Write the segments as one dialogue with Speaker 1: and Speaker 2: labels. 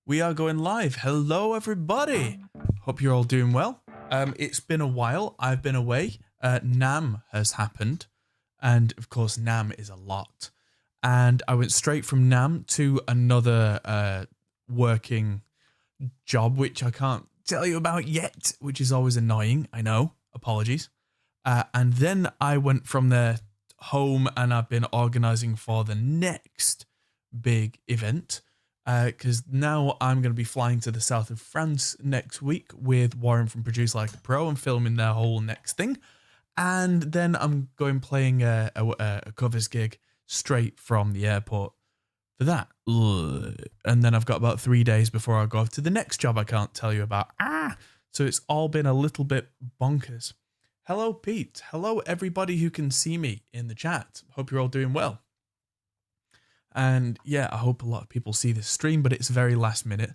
Speaker 1: We are going live. Hello, everybody. Hope you're all doing well. It's been a while. I've been away. NAM has happened. And of course, NAM is a lot. And I went straight from NAM to another working job, which I can't tell you about yet, which is always annoying. I know. Apologies. And then I went from there home, and I've been organizing for the next big event. Because now I'm going to be flying to the south of France next week with Warren from Produce Like a Pro and filming their whole next thing. And then I'm going playing a covers gig straight from the airport for that. And then I've got about 3 days before I go off to the next job I can't tell you about. So it's all been a little bit bonkers. Hello, Pete. Hello, everybody who can see me in the chat. Hope you're all doing well. And yeah, I hope a lot of people see this stream, but it's very last minute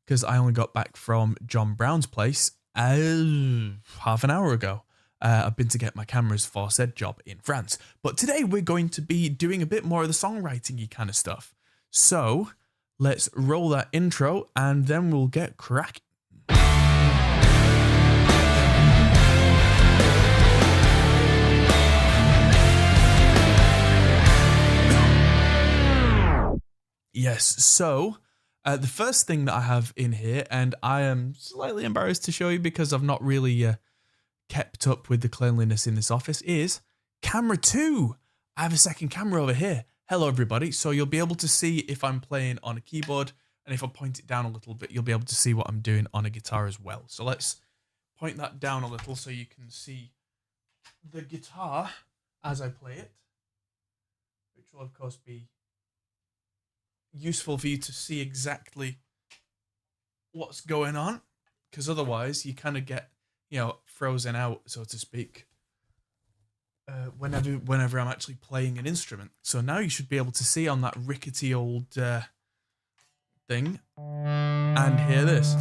Speaker 1: because I only got back from John Brown's place half an hour ago. I've been to get my cameras for said job in France. But today we're going to be doing a bit more of the songwriting-y kind of stuff. So let's roll that intro and then we'll get cracking. Yes, so the first thing that I have in here, and I am slightly embarrassed to show you because I've not really kept up with the cleanliness in this office, is camera 2. I have a second camera over here. Hello, everybody. So you'll be able to see if I'm playing on a keyboard, and if I point it down a little bit, you'll be able to see what I'm doing on a guitar as well. So let's point that down a little so you can see the guitar as I play it, which will, of course, be useful for you to see exactly what's going on, because otherwise you kind of get, frozen out, so to speak, whenever I'm actually playing an instrument. So now you should be able to see on that rickety old thing and hear this.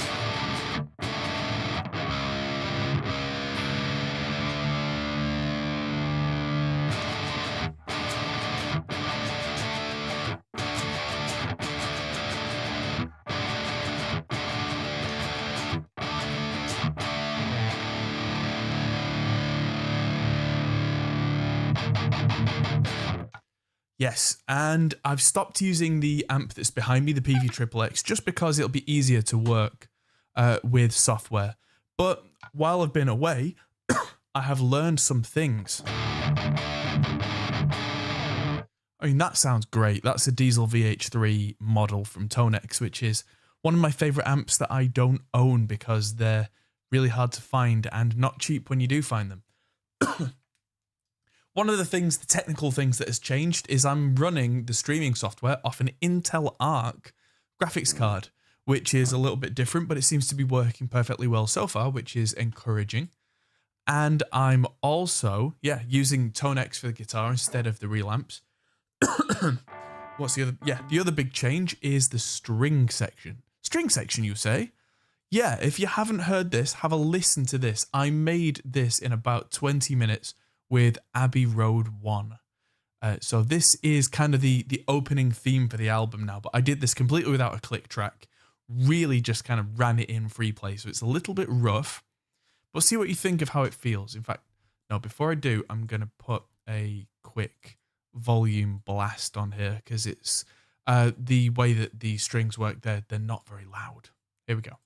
Speaker 1: Yes, and I've stopped using the amp that's behind me, the PV-XXX, just because it'll be easier to work with software. But while I've been away, I have learned some things. I mean, that sounds great. That's a Diesel VH3 model from Tonex, which is one of my favorite amps that I don't own because they're really hard to find and not cheap when you do find them. One of the things, the technical things that has changed is I'm running the streaming software off an Intel Arc graphics card, which is a little bit different, but it seems to be working perfectly well so far, which is encouraging. And I'm also, using Tonex for the guitar instead of the real amps. What's the other? Yeah, the other big change is the string section. String section, you say? Yeah, if you haven't heard this, have a listen to this. I made this in about 20 minutes with Abbey Road 1. So this is kind of the opening theme for the album now, but I did this completely without a click track. Really just kind of ran it in free play, so it's a little bit rough, but see what you think of how it feels. In fact, no, before I do, I'm going to put a quick volume blast on here, because it's the way that the strings work, they're not very loud. Here we go.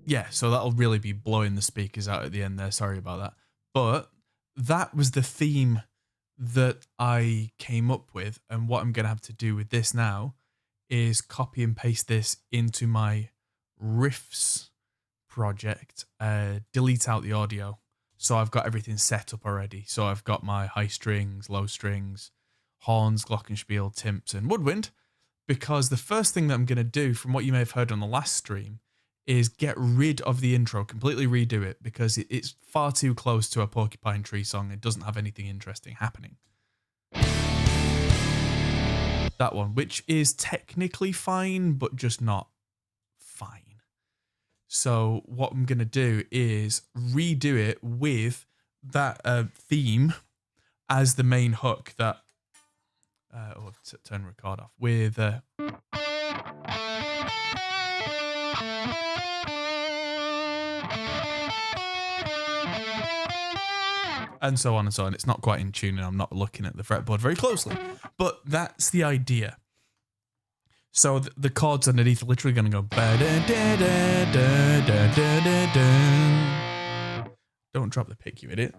Speaker 1: Yeah, so that'll really be blowing the speakers out at the end there. Sorry about that. But that was the theme that I came up with, and what I'm going to have to do with this now is copy and paste this into my riffs project, delete out the audio. So I've got everything set up already. So I've got my high strings, low strings, horns, glockenspiel, timps, and woodwind. Because the first thing that I'm going to do, from what you may have heard on the last stream, is get rid of the intro, completely redo it, because it's far too close to a Porcupine Tree song. It doesn't have anything interesting happening. That one, which is technically fine, but just not fine. So what I'm going to do is redo it with that theme as the main hook that... turn record off. With... and so on and so on. It's not quite in tune and I'm not looking at the fretboard very closely. But that's the idea. So the chords underneath are literally going to go... Don't drop the pick, you idiot.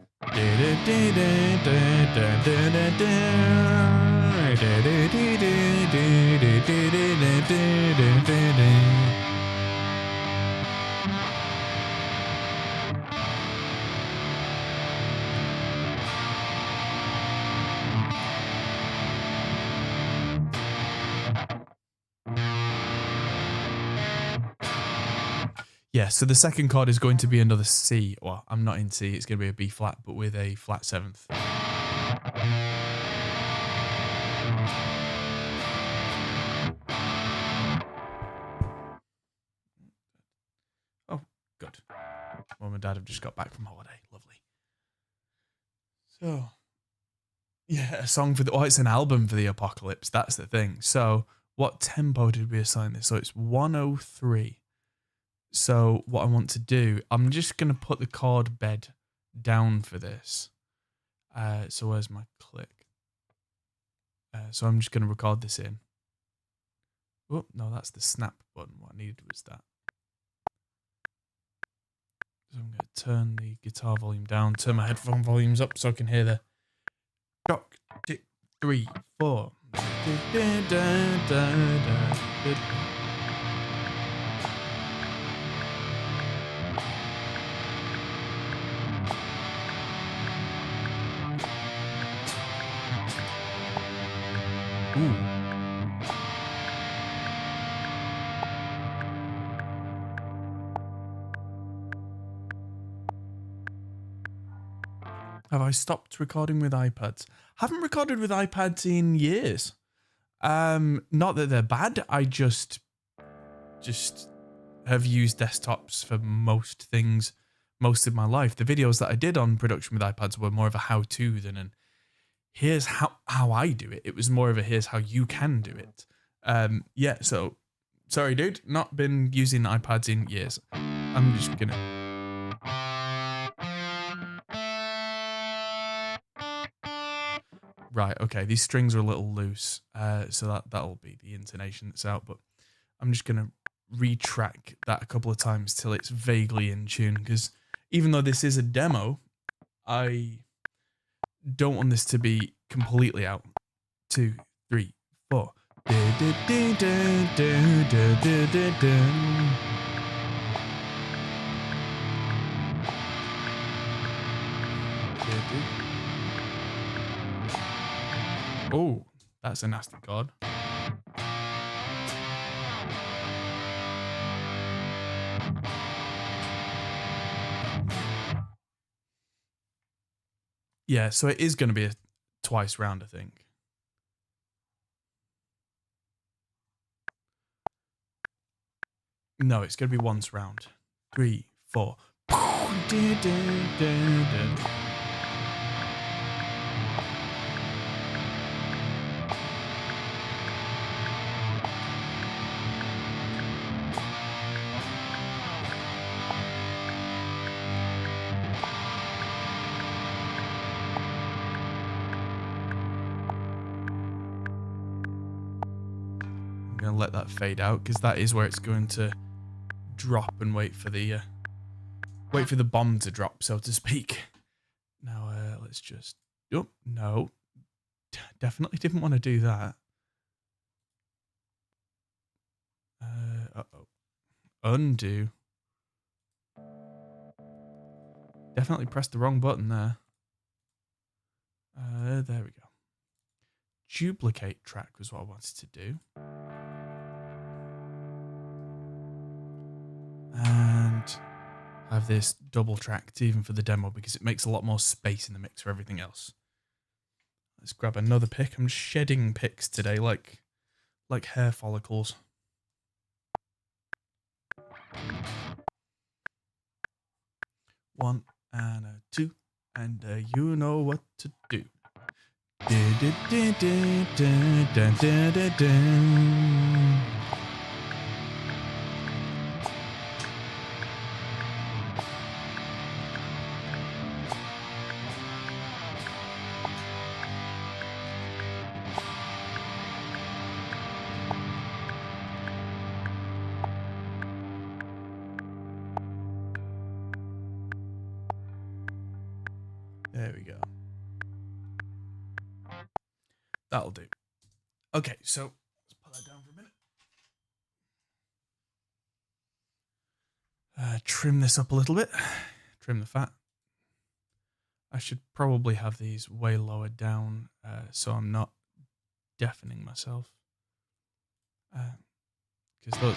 Speaker 1: Yeah, so the second chord is going to be another C. Well, I'm not in C, it's going to be a B flat, but with a flat seventh. Oh, good. Mum and Dad have just got back from holiday. Lovely. So, yeah, a song for the... Oh, it's an album for the apocalypse. That's the thing. So, what tempo did we assign this? So, it's 103. So what I want to do, I'm just going to put the chord bed down for this. So where's my click? So I'm just going to record this in. Oh, no, that's the snap button. What I needed was that. So I'm going to turn the guitar volume down, turn my headphone volumes up so I can hear the shock, tick, 3, 4. Ooh. Have I stopped recording with iPads? Haven't recorded with iPads in years. Not that they're bad. I just have used desktops for most things most of my life. The videos that I did on production with iPads were more of a how-to than an here's how I do it. It was more of a here's how you can do it. Yeah, so sorry, dude, not been using iPads in years. I'm just gonna... Right, okay, these strings are a little loose, so that'll be the intonation that's out, but I'm just gonna retrack that a couple of times till it's vaguely in tune, because even though this is a demo, I don't want this to be completely out. 2, 3, 4. Oh, that's a nasty chord. Yeah, so it is going to be a twice round, I think. No, it's going to be once round. 3, 4. I'm going to let that fade out because that is where it's going to drop and wait for the bomb to drop, so to speak. Now let's just... Oh, no. definitely didn't want to do that. Uh-oh. Undo. Definitely pressed the wrong button there. There we go. Duplicate track was what I wanted to do. And have this double tracked even for the demo because it makes a lot more space in the mix for everything else. Let's grab another pick. I'm shedding picks today like hair follicles. One and a two, and you know what to do. There we go. That'll do. Okay, so let's put that down for a minute. Trim this up a little bit. Trim the fat. I should probably have these way lower down so I'm not deafening myself. Because those...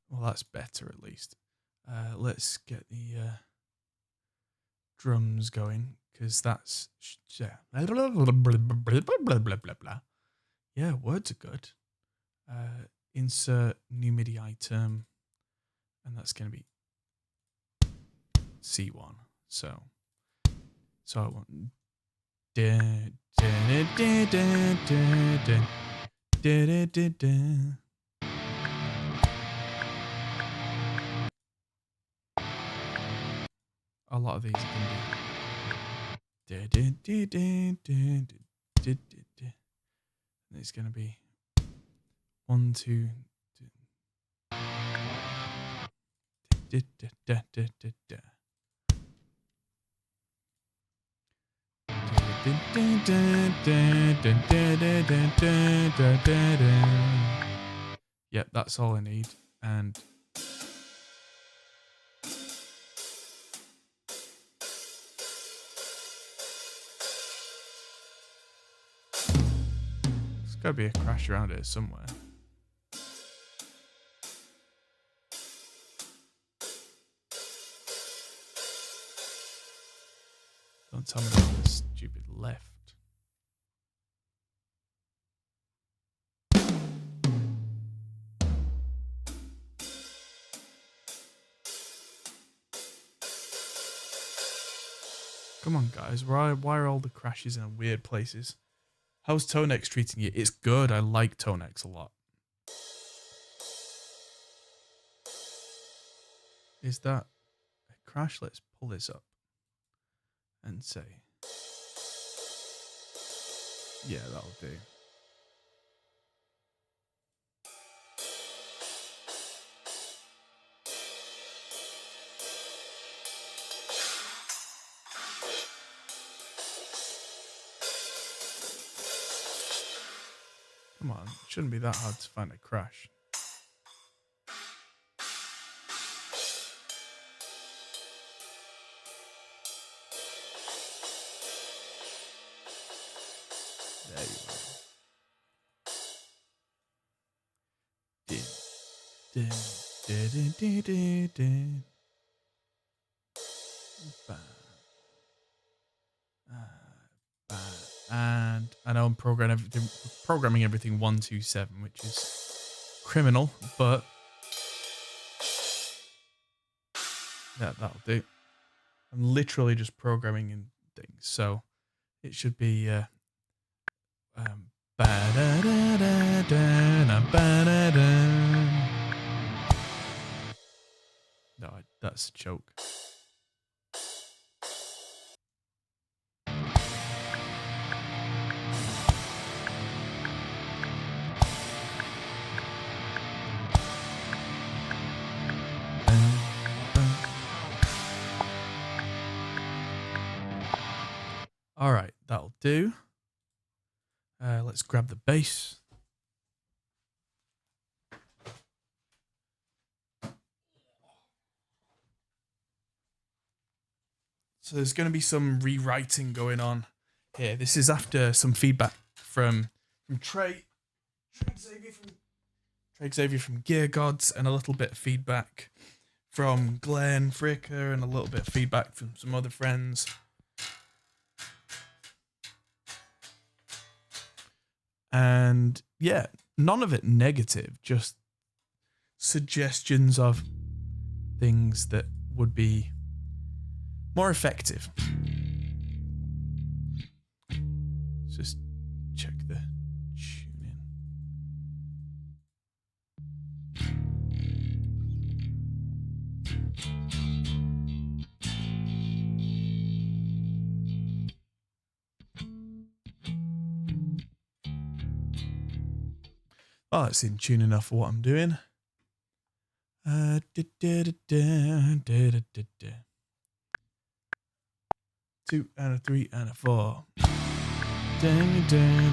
Speaker 1: Well, that's better at least. Let's get the drums going because that's... Yeah, words are good. Insert new MIDI item, and that's going to be C1. So I want a lot of these are going to be it's going to be 1, 2. Yep, that's all I need. And there's got to be a crash around here somewhere. Don't tell me about this stupid left. Come on, guys. Why are all the crashes in weird places? How's Tonex treating you? It's good. I like Tonex a lot. Is that a crash? Let's pull this up and say, yeah, that'll do. Come on, it shouldn't be that hard to find a crash. There you are. And I know I'm programming everything 127, which is criminal, but that'll do. I'm literally just programming in things, so it should be no, that's a joke. do. Let's grab the bass. So there's going to be some rewriting going on here. This is after some feedback from Trey Xavier from Gear Gods, and a little bit of feedback from Glenn Fricker, and a little bit of feedback from some other friends. And yeah, none of it negative, just suggestions of things that would be more effective. Let's just check the tuning. Oh, it's in tune enough for what I'm doing. 2 and a 3 and a 4. Dun, dun, dun.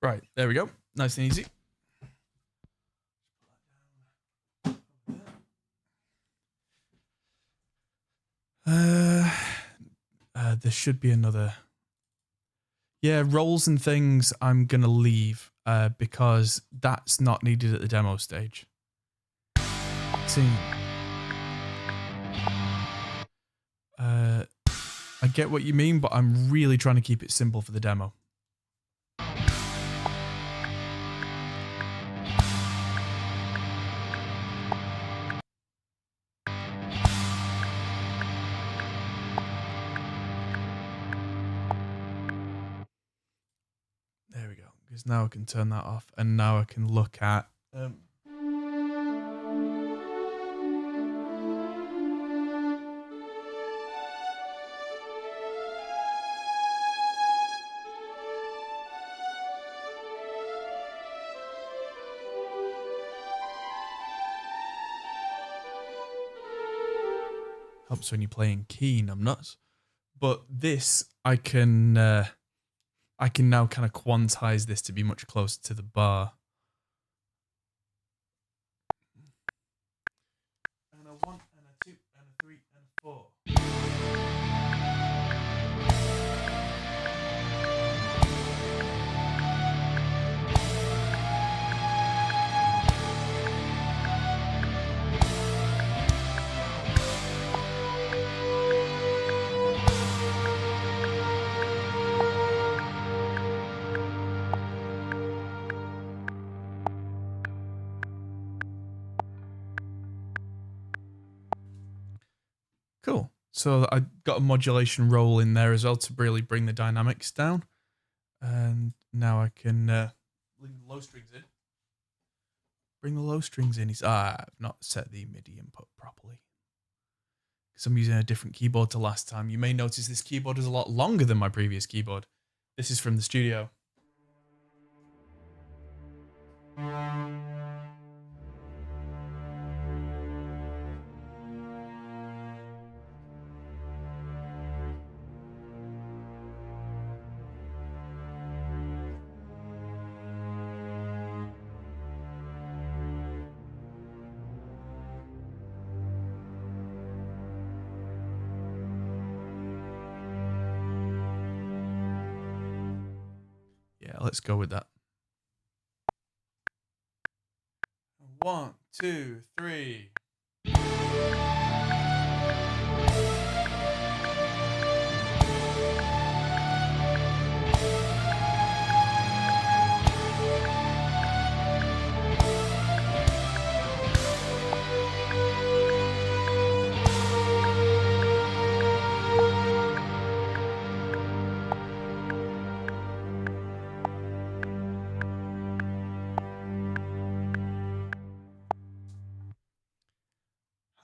Speaker 1: Right, there we go. Nice and easy. There should be another. Yeah, roles and things I'm going to leave because that's not needed at the demo stage. See. I get what you mean, but I'm really trying to keep it simple for the demo. There we go. Because now I can turn that off, and now I can look at. Helps when you're playing key numbnuts, but this I can now kind of quantize this to be much closer to the bar. And a 1 and a 2 and a 3 and a 4. Cool. So I got a modulation roll in there as well to really bring the dynamics down. And now I can bring the low strings in. Bring the low strings in. I've not set the MIDI input properly, because I'm using a different keyboard to last time. You may notice this keyboard is a lot longer than my previous keyboard. This is from the studio. Yeah, let's go with that. 1, 2, 3.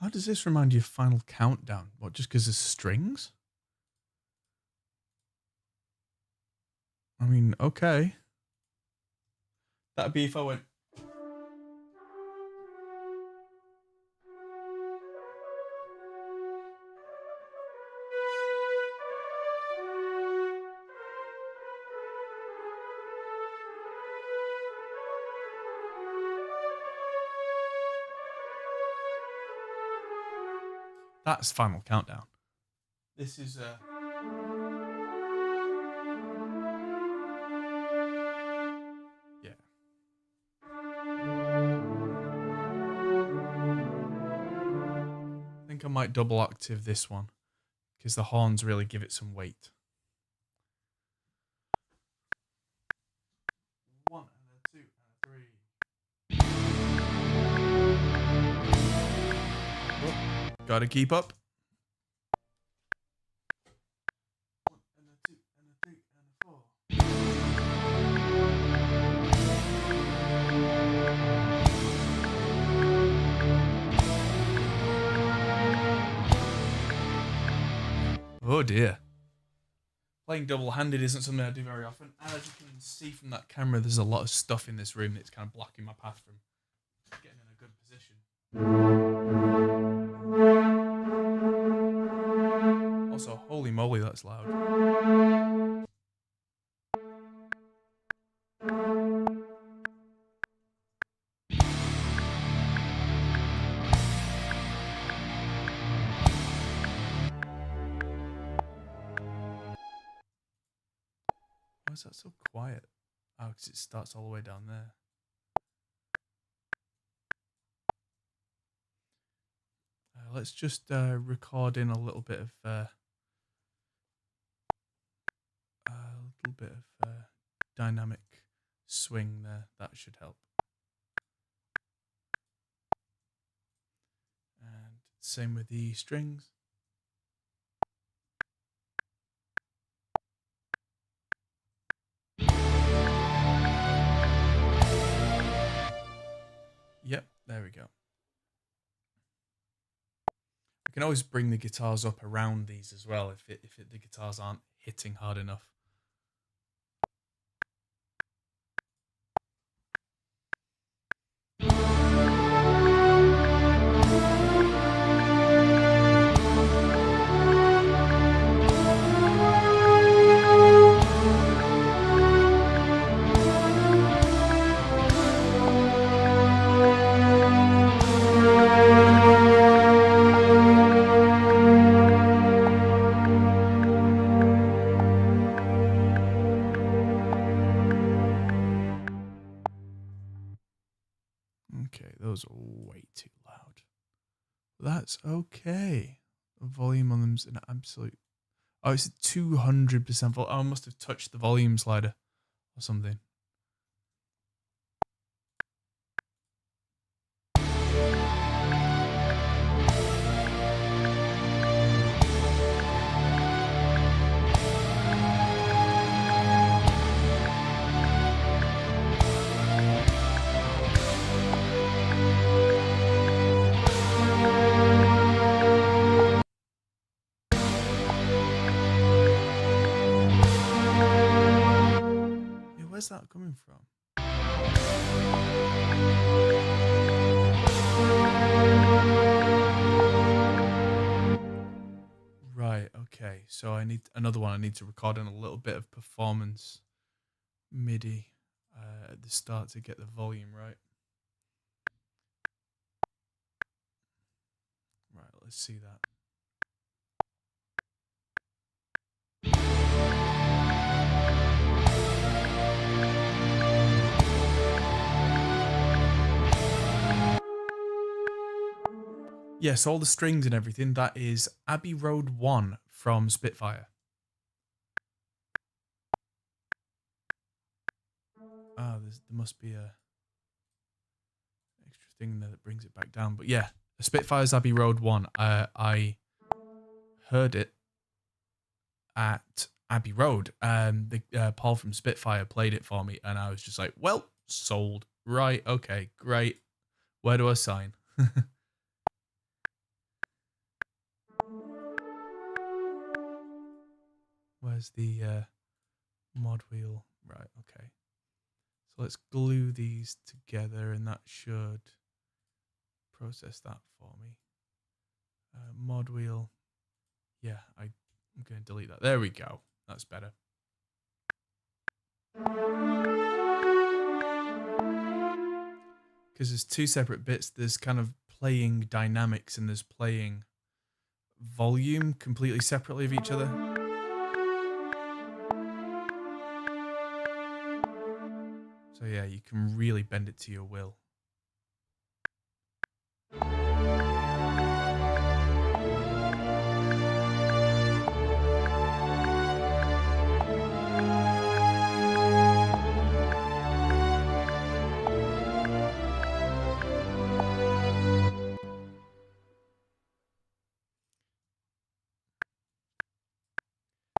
Speaker 1: How does this remind you of Final Countdown? What, just because of strings? I mean, okay. That'd be if I went... That's Final Countdown. This is yeah. I think I might double octave this one because the horns really give it some weight. 1 and a 2 and a 3. Oh, gotta keep up. 1 and a 2 and a 3 and a 4. Oh dear. Playing double-handed isn't something I do very often. And as you can see from that camera, there's a lot of stuff in this room that's kind of blocking my path from getting in a good position. Also, holy moly, that's loud. Why is that so quiet? Oh, because it starts all the way down there. Let's just record in a little bit of dynamic swing there. That should help. And same with the strings. Yep, there we go. I can always bring the guitars up around these as well if the guitars aren't hitting hard enough. Okay, those are way too loud. That's okay. The volume on them's an absolute... Oh, it's 200% vol. Oh, I must have touched the volume slider or something. Where's that coming from? Right, okay. So I need another one. I need to record in a little bit of performance MIDI at the start to get the volume right. Right, let's see that. Yes, all the strings and everything, that is Abbey Road 1 from Spitfire. Ah, there must be a extra thing there that brings it back down. But yeah, Spitfire's Abbey Road 1. I heard it at Abbey Road. Paul from Spitfire played it for me, and I was just like, well, sold. Right, okay, great. Where do I sign? Where's the mod wheel? Right, okay. So let's glue these together and that should process that for me. Mod wheel. Yeah, I'm going to delete that. There we go. That's better. Because there's two separate bits. There's kind of playing dynamics and there's playing volume completely separately of each other. So yeah, you can really bend it to your will.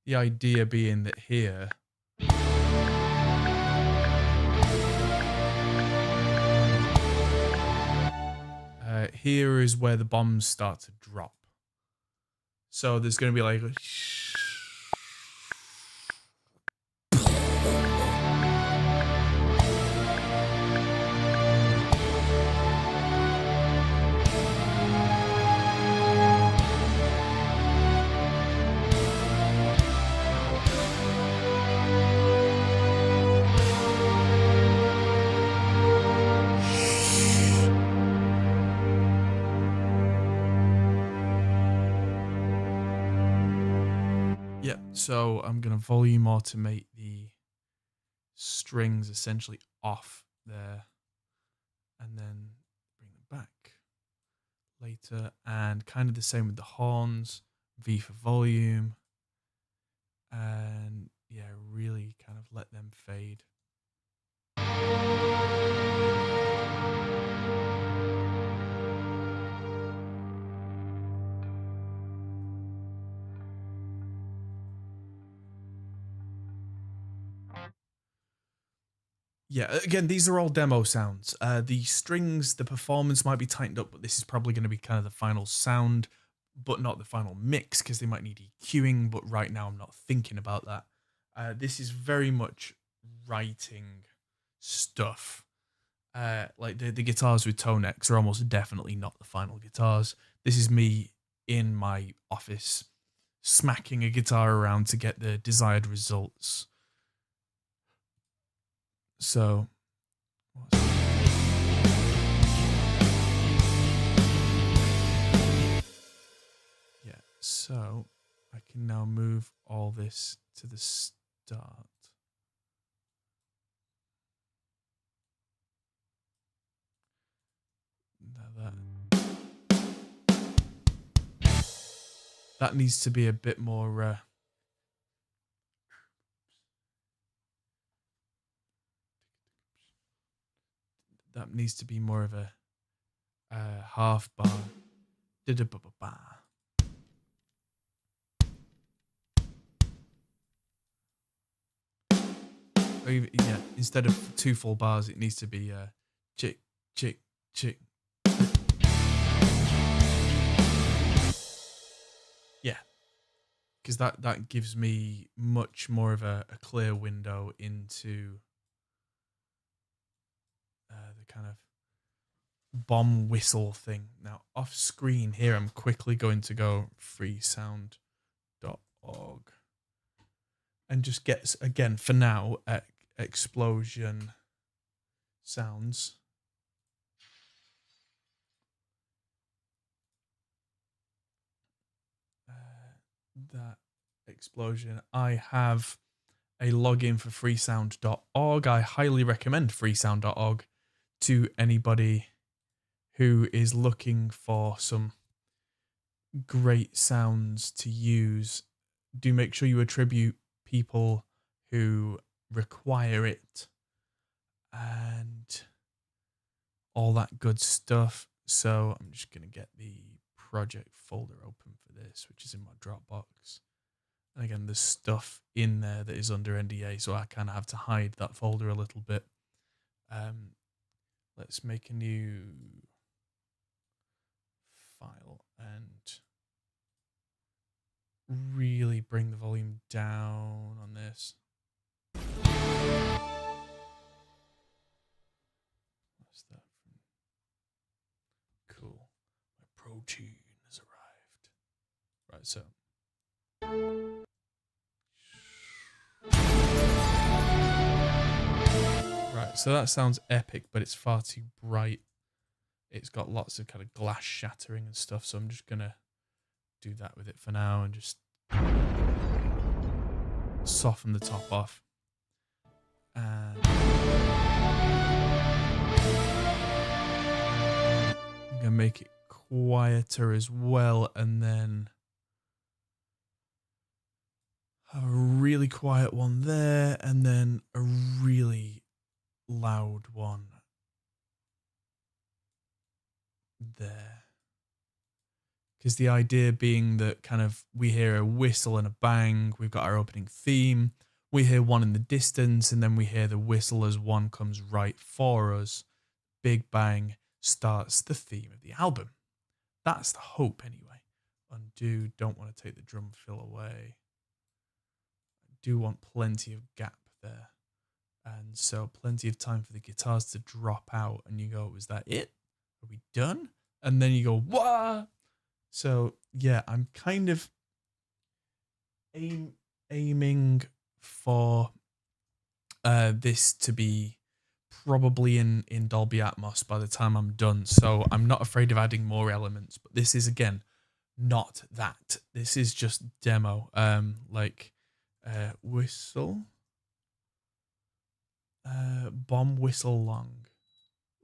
Speaker 1: The idea being that here, here is where the bombs start to drop. So there's going to be like a so I'm going to volume automate the strings essentially off there and then bring them back later. And kind of the same with the horns, V for volume. And yeah, really kind of let them fade. Yeah, again, these are all demo sounds. The strings, the performance might be tightened up, but this is probably going to be kind of the final sound, but not the final mix because they might need EQing, but right now I'm not thinking about that. This is very much writing stuff. Like the guitars with Tonex are almost definitely not the final guitars. This is me in my office smacking a guitar around to get the desired results. So, yeah, so I can now move all this to the start. Now that needs to be a bit more that needs to be more of a half bar. Or even, yeah, instead of 2 full bars, it needs to be chick, chick, chick. Yeah, because that gives me much more of a clear window into the kind of bomb whistle thing. Now, off screen here, I'm quickly going to go freesound.org and just get, again, for now, explosion sounds. That explosion. I have a login for freesound.org. I highly recommend freesound.org to anybody who is looking for some great sounds to use. Do make sure you attribute people who require it and all that good stuff. So I'm just going to get the project folder open for this, which is in my Dropbox. And again, there's stuff in there that is under NDA, so I kind of have to hide that folder a little bit. Let's make a new file and really bring the volume down on this. What's that from? Cool. My protein has arrived. Right, so. Right, so that sounds epic, but it's far too bright. It's got lots of kind of glass shattering and stuff, so I'm just gonna do that with it for now and just soften the top off. And I'm gonna make it quieter as well, and then have a really quiet one there, and then a really loud one there. Because the idea being that kind of we hear a whistle and a bang, we've got our opening theme, we hear one in the distance, and then we hear the whistle as one comes right for us. Big bang starts the theme of the album. That's the hope anyway. Undo, don't want to take the drum fill away. I do want plenty of gap there. And so plenty of time for the guitars to drop out and you go, is that it? Are we done? And then you go, what? So yeah, I'm kind of aiming for this to be probably in Dolby Atmos by the time I'm done. So I'm not afraid of adding more elements, but this is again not that. This is just demo. Whistle. Bomb whistle long.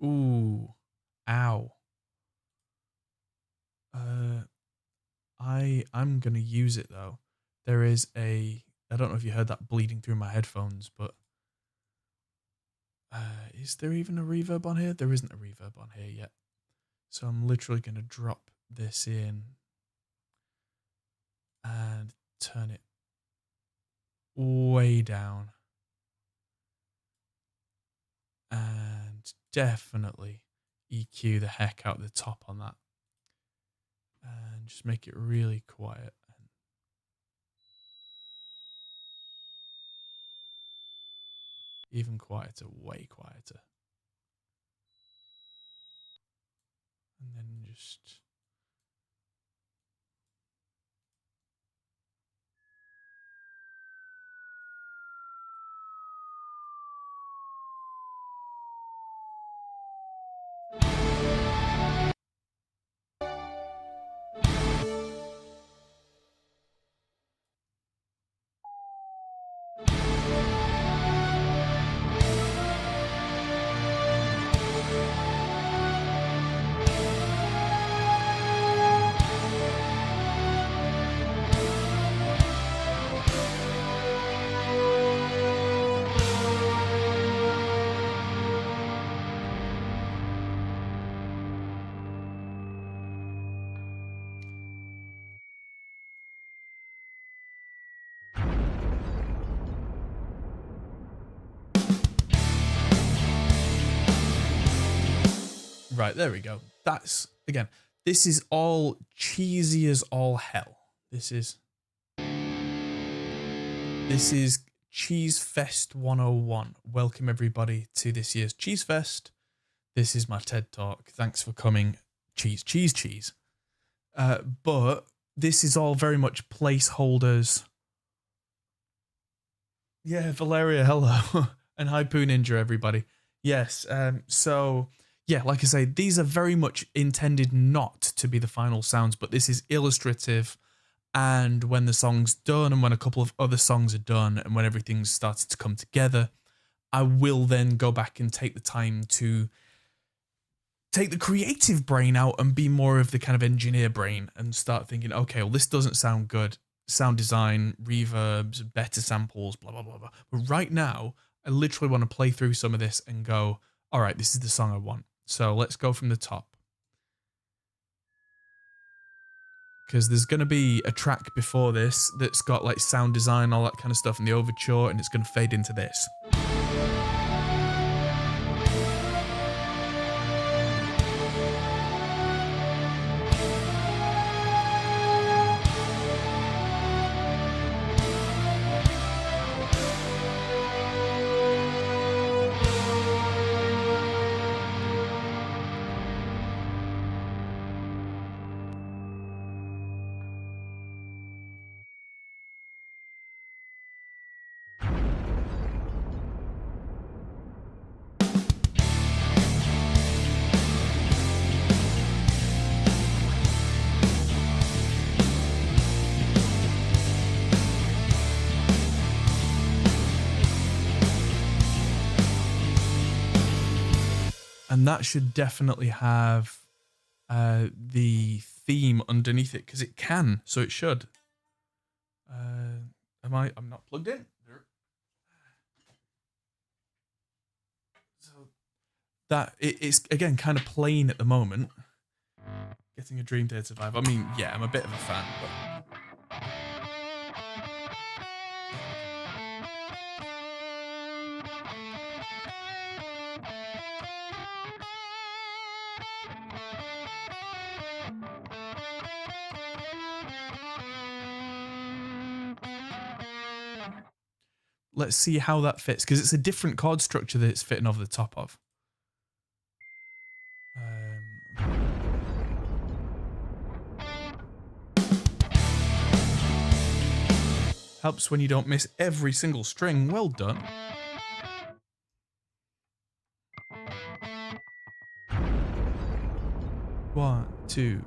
Speaker 1: Ooh. Ow. I'm gonna use it though. There is I don't know if you heard that bleeding through my headphones, but is there even a reverb on here? There isn't a reverb on here yet. So I'm literally gonna drop this in and turn it way down. And definitely EQ the heck out the top on that. And just make it really quiet. Even quieter, way quieter. And then just... Right, there we go. That's, again, this is all cheesy as all hell. This is Cheese Fest 101. Welcome everybody to this year's Cheese Fest. This is my TED Talk. Thanks for coming. Cheese, cheese, cheese. But this is all very much placeholders. Yeah, Valeria, hello. And hi, Poo Ninja, everybody. Yes, so... yeah, like I say, these are very much intended not to be the final sounds, but this is illustrative. And when the song's done and when a couple of other songs are done and when everything's started to come together, I will then go back and take the time to take the creative brain out and be more of the kind of engineer brain and start thinking, okay, well, this doesn't sound good. Sound design, reverbs, better samples, blah, blah, blah, blah. But right now, I literally want to play through some of this and go, all right, this is the song I want. So let's go from the top. Because there's going to be a track before this that's got like sound design, all that kind of stuff in the overture, and it's going to fade into this. And that should definitely have the theme underneath it, because it can, so it should. I'm not plugged in. So that it's again kind of plain at the moment. Getting a Dream Theater vibe. I mean, yeah, I'm a bit of a fan, but let's see how that fits, because it's a different chord structure that it's fitting over the top of. Helps when you don't miss every single string. Well done. One, two.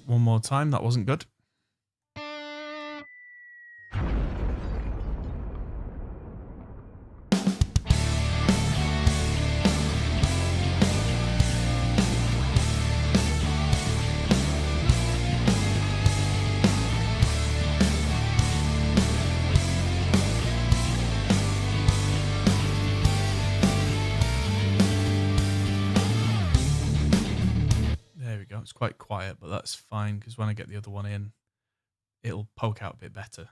Speaker 1: One more time, that wasn't good. There we go. It's quite quiet, but that's fine, because when I get the other one in, it'll poke out a bit better.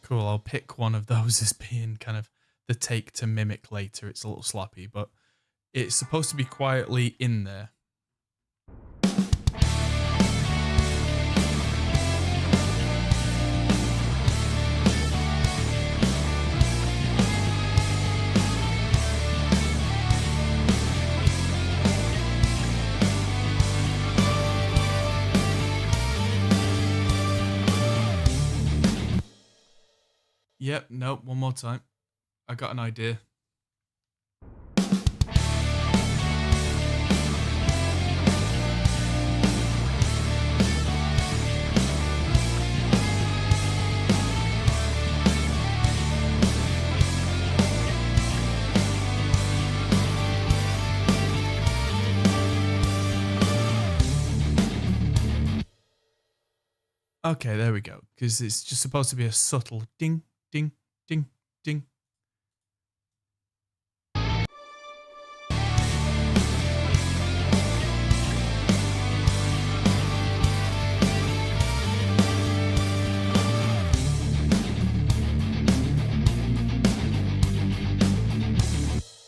Speaker 1: Cool, I'll pick one of those as being kind of the take to mimic later. It's a little sloppy, but it's supposed to be quietly in there. Yep, nope, one more time. I got an idea. Okay, there we go. Because it's just supposed to be a subtle ding, ding, ding, ding.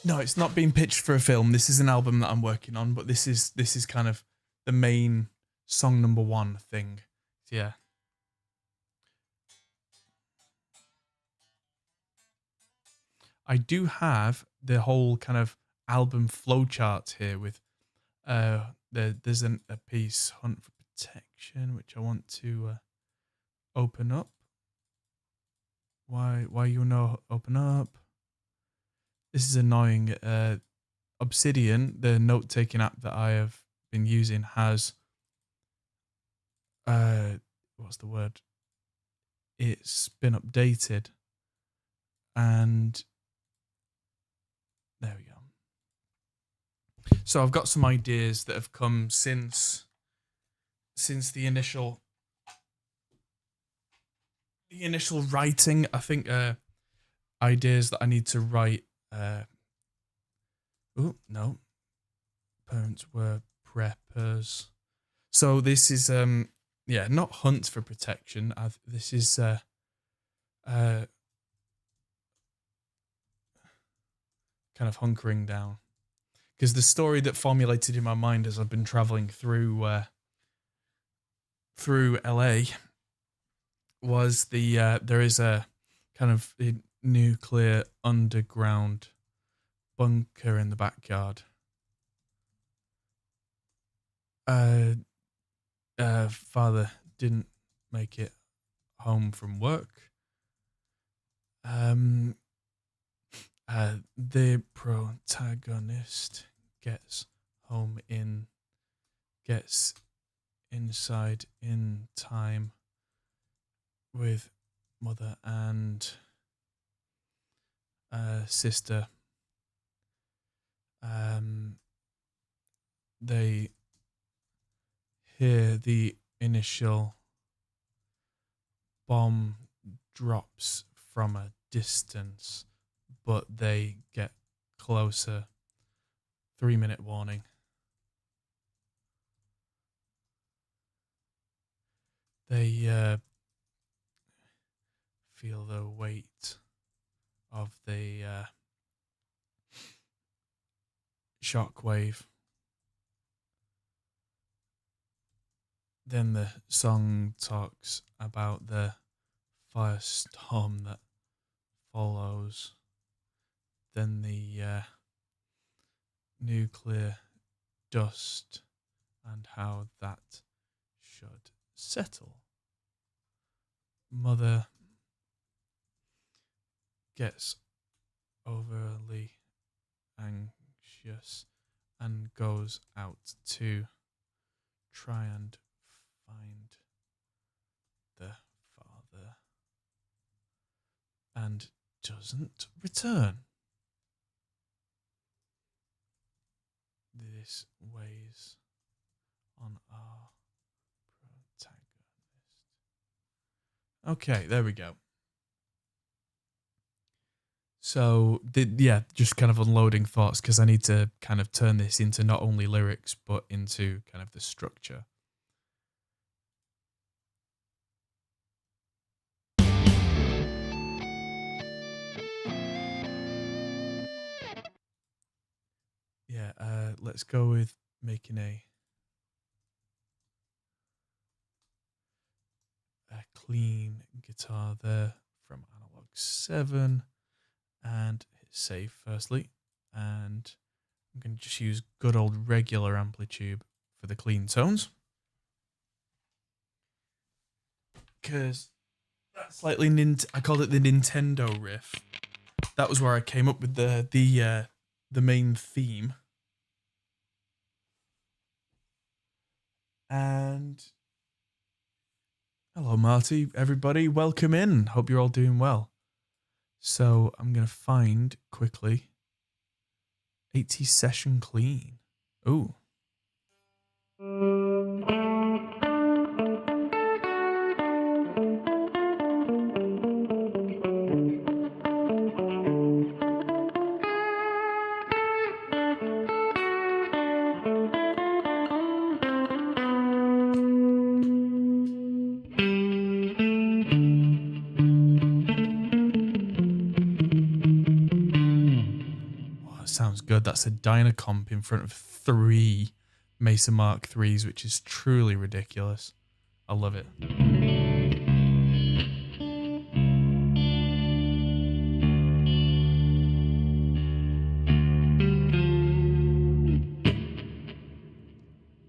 Speaker 1: No, it's not being pitched for a film. This is an album that I'm working on, but this is kind of the main song number one thing. Yeah. I do have the whole kind of album flowchart here with there's a piece, Hunt for Protection, which I want to open up. Why you know open up? This is annoying. Obsidian, the note-taking app that I have been using, has what's the word? It's been updated, and there we go. So I've got some ideas that have come since the initial writing. I think ideas that I need to write. Oh no, parents were preppers. So this is yeah, not Hunt for Protection. This is kind of hunkering down. Because the story that formulated in my mind as I've been traveling through LA was there is a kind of a nuclear underground bunker in the backyard. Father didn't make it home from work. The protagonist gets inside in time with mother and sister. They hear the initial bomb drops from a distance, but they get closer. 3-minute warning. They feel the weight of the shockwave. Then the song talks about the firestorm that follows. Then the nuclear dust and how that should settle. Mother gets overly anxious and goes out to try and find the father and doesn't return. This weighs on our protagonist. Okay, there we go. So, just kind of unloading thoughts because I need to kind of turn this into not only lyrics but into kind of the structure. Yeah, let's go with making a clean guitar there from Analog 7 and hit save firstly. And I'm going to just use good old regular amplitude for the clean tones. Because that's slightly I called it the Nintendo riff. That was where I came up with the main theme. And hello, Marty, everybody. Welcome in. Hope you're all doing well. So I'm going to find quickly 80 session clean. Ooh. Sounds good. That's a Dynacomp in front of 3 Mesa Mark IIIs, which is truly ridiculous. I love it.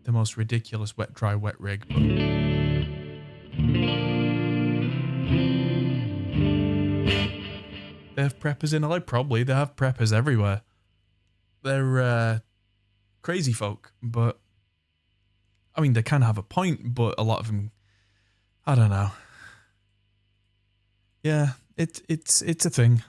Speaker 1: The most ridiculous wet, dry, wet rig. They have preppers in LA? Probably. They have preppers everywhere. They're crazy folk, but I mean, they can have a point, but a lot of them, I don't know. Yeah, it's a thing.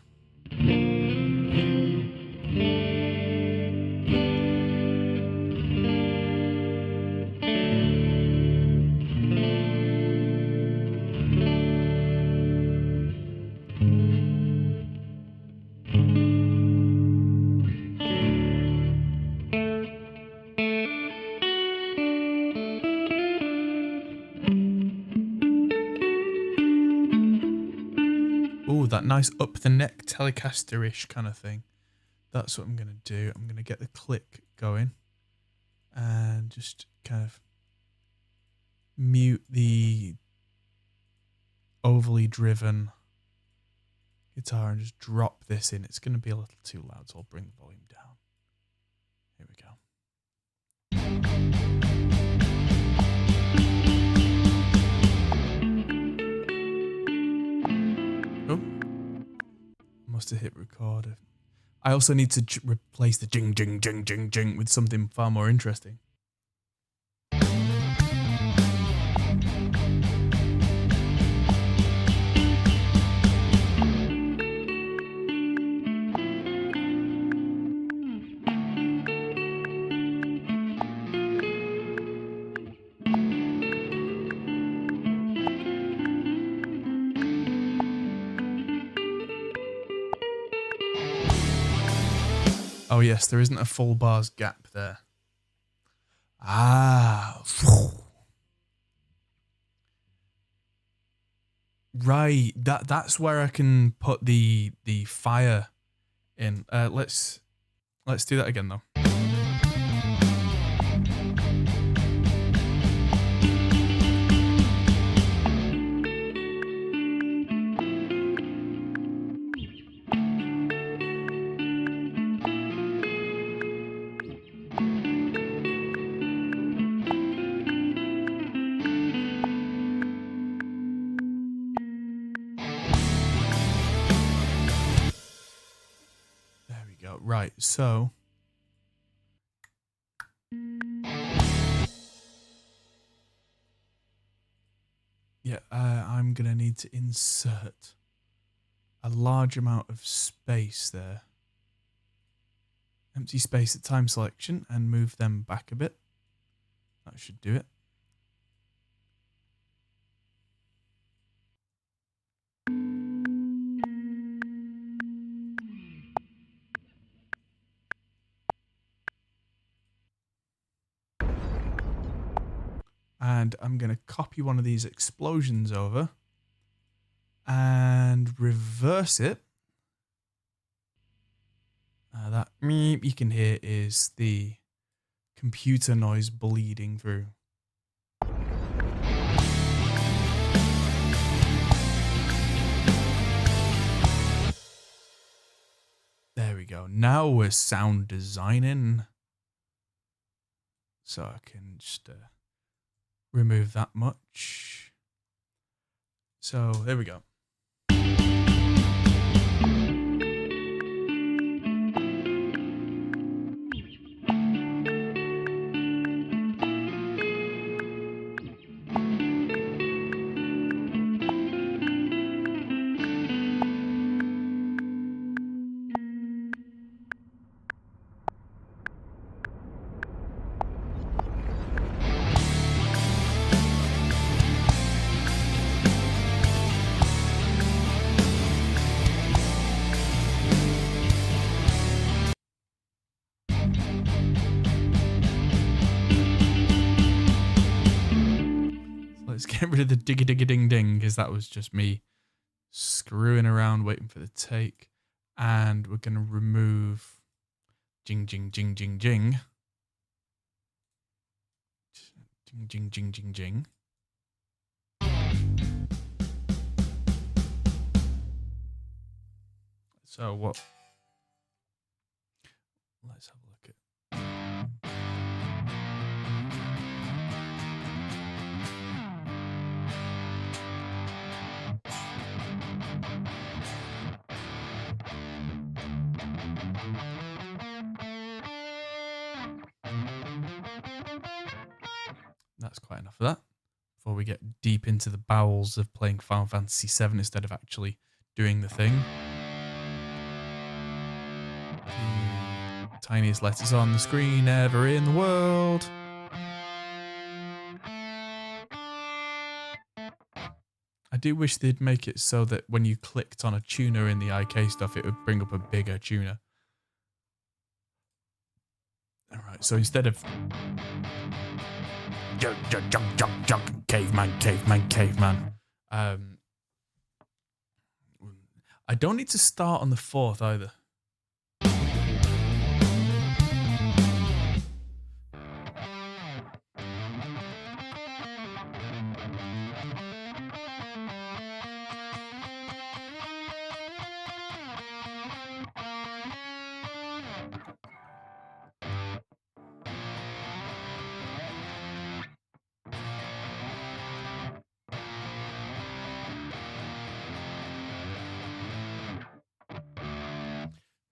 Speaker 1: Ooh, that nice up the neck Telecaster-ish kind of thing. that's what I'm going to do. I'm going to get the click going and just kind of mute the overly driven guitar and just drop this in. It's going to be a little too loud, so I'll bring the volume down. Here we go. Oh, must have hit record. I also need to replace the jing, jing, jing, jing, jing with something far more interesting. Oh yes, there isn't a full bars gap there. Ah. Right. That's where I can put the fire in. Let's do that again though. Right, so yeah, I'm gonna need to insert a large amount of space there. Empty space at time selection and move them back a bit. That should do it. And I'm going to copy one of these explosions over and reverse it. That meep you can hear is the computer noise bleeding through. There we go. Now we're sound designing. So I can just remove that much. So there we go. Let's get rid of the diggy diggy ding ding, because that was just me screwing around waiting for the take. And we're going to remove jing jing jing jing jing. Jing jing jing jing jing. So what? Let's have a look at. That's quite enough of that. Before we get deep into the bowels of playing Final Fantasy VII instead of actually doing the thing. The tiniest letters on the screen ever in the world. I do wish they'd make it so that when you clicked on a tuner in the IK stuff, it would bring up a bigger tuner. Alright, so instead of junk, caveman. I don't need to start on the fourth either.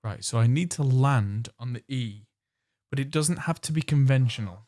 Speaker 1: Right, so I need to land on the E, but it doesn't have to be conventional.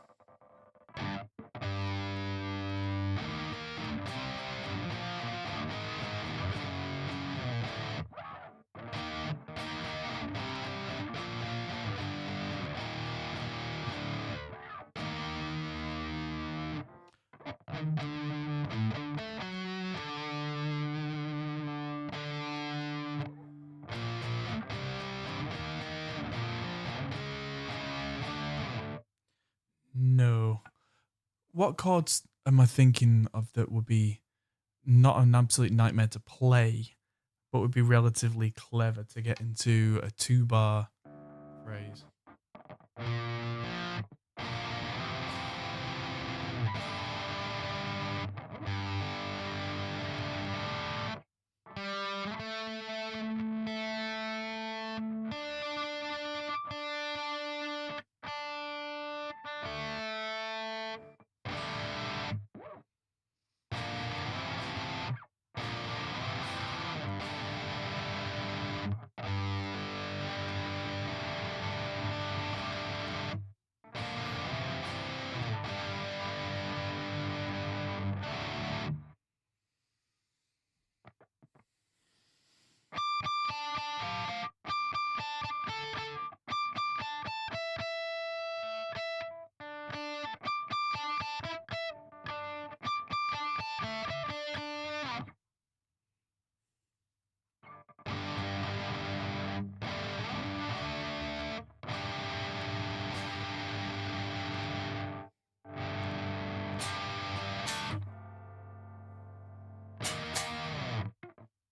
Speaker 1: No. What chords am I thinking of that would be not an absolute nightmare to play, but would be relatively clever to get into a 2-bar phrase?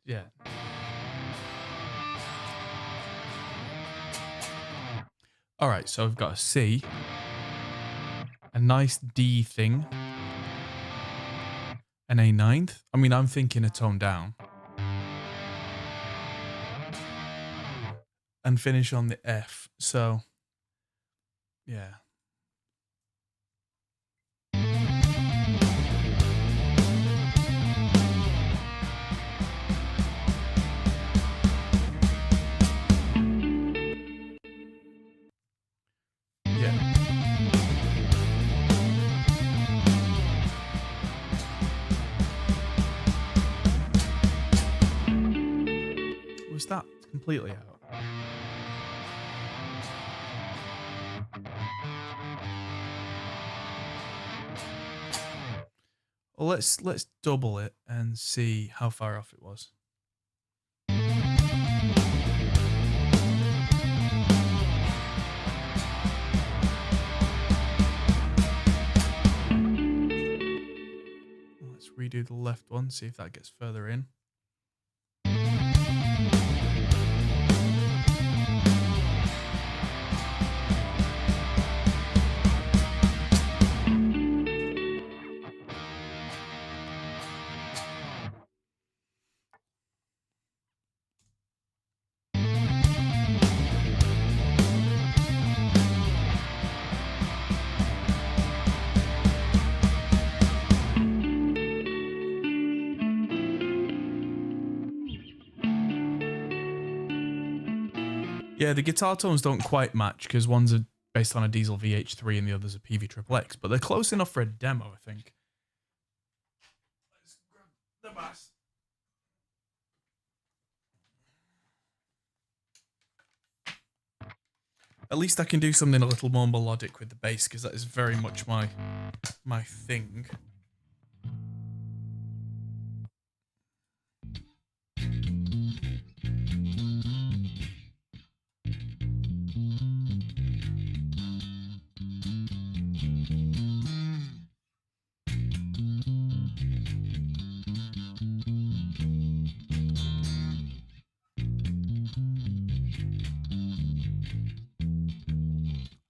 Speaker 1: Yeah. All right, so I've got a C, a nice D thing, an A ninth. I mean, I'm thinking a tone down. And finish on the F. So, yeah. Was that completely out? Well, let's double it and see how far off it was. Let's redo the left one, see if that gets further in. Yeah, the guitar tones don't quite match because one's based on a Diesel VH3 and the other's a PV Triple X, but they're close enough for a demo, I think. Let's grab the bass. At least I can do something a little more melodic with the bass because that is very much my thing.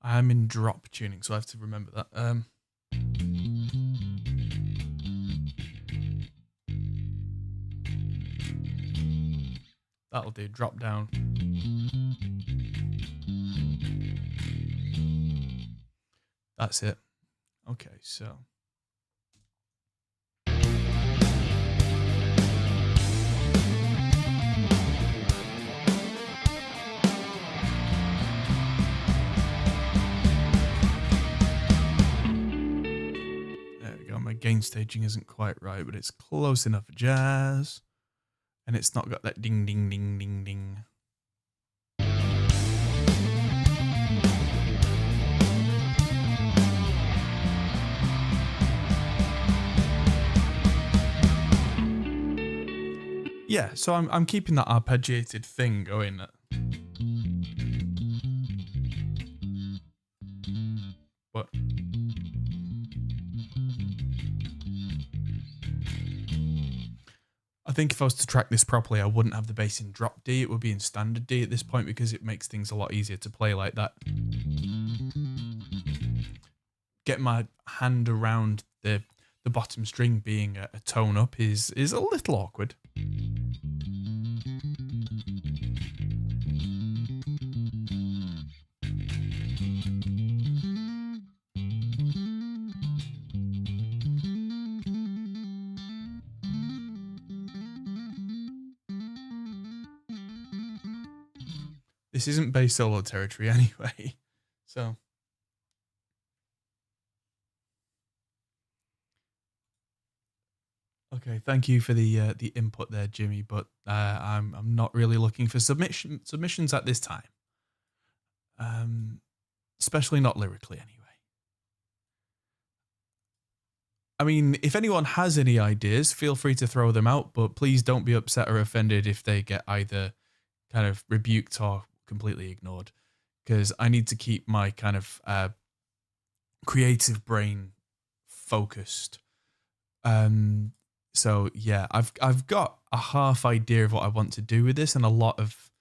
Speaker 1: I'm in drop tuning, so I have to remember that. That'll do. Drop down. That's it. Okay, so. gain staging isn't quite right, but it's close enough for jazz. And it's not got that ding, ding, ding, ding, ding. Yeah, so I'm keeping that arpeggiated thing going. But I think if I was to track this properly, I wouldn't have the bass in drop D. It would be in standard D at this point because it makes things a lot easier to play like that. Get my hand around the bottom string being a tone up is a little awkward. This isn't bass solo territory anyway, so. Okay, thank you for the input there, Jimmy. But I'm not really looking for submissions at this time. Especially not lyrically, anyway. I mean, if anyone has any ideas, feel free to throw them out. But please don't be upset or offended if they get either kind of rebuked or completely ignored, because I need to keep my kind of creative brain focused. So yeah, I've got a half idea of what I want to do with this, and a lot of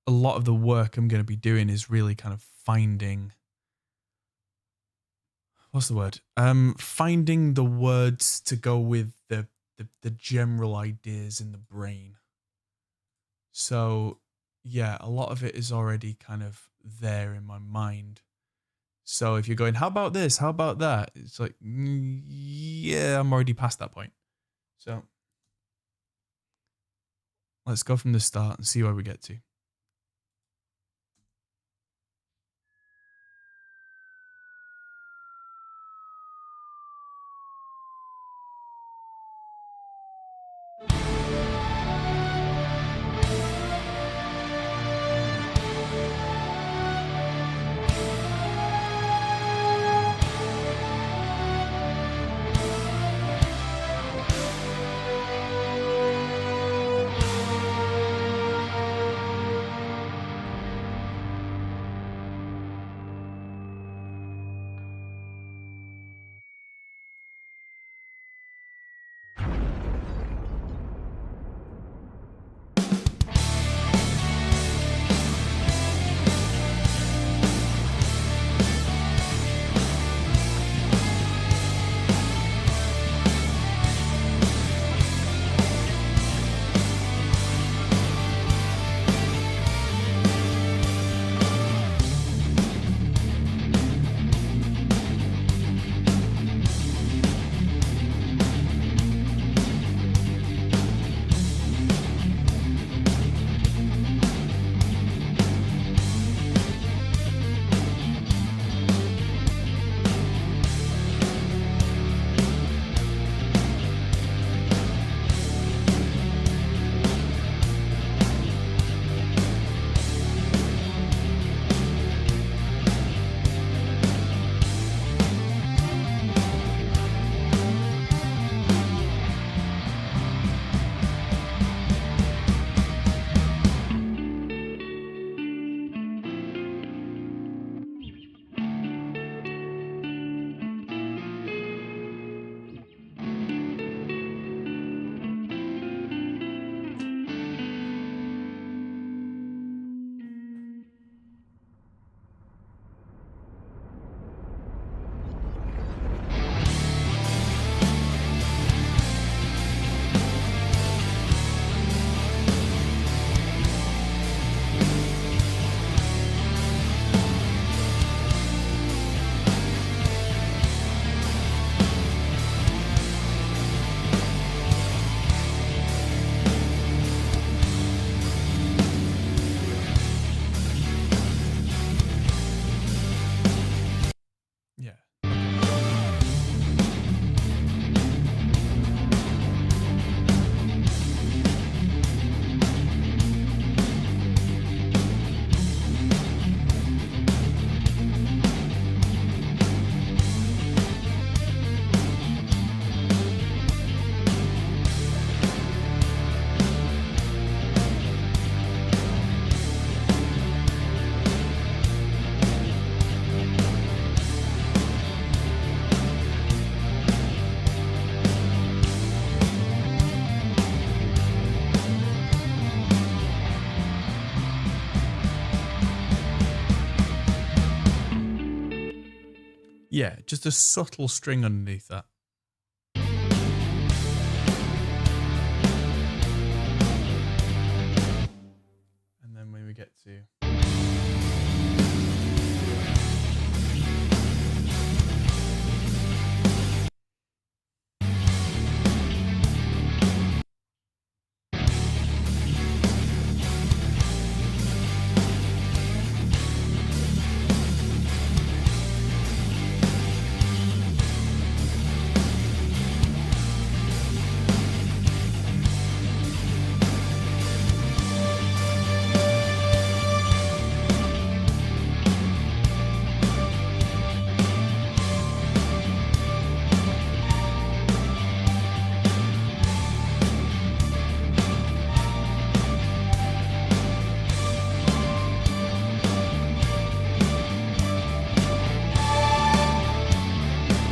Speaker 1: the work I'm going to be doing is really kind of finding, what's the word? Finding the words to go with the general ideas in the brain. So yeah, a lot of it is already kind of there in my mind. So if you're going, how about this? How about that? It's like, yeah, I'm already past that point. So let's go from the start and see where we get to. Yeah, just a subtle string underneath that. And then when we get to...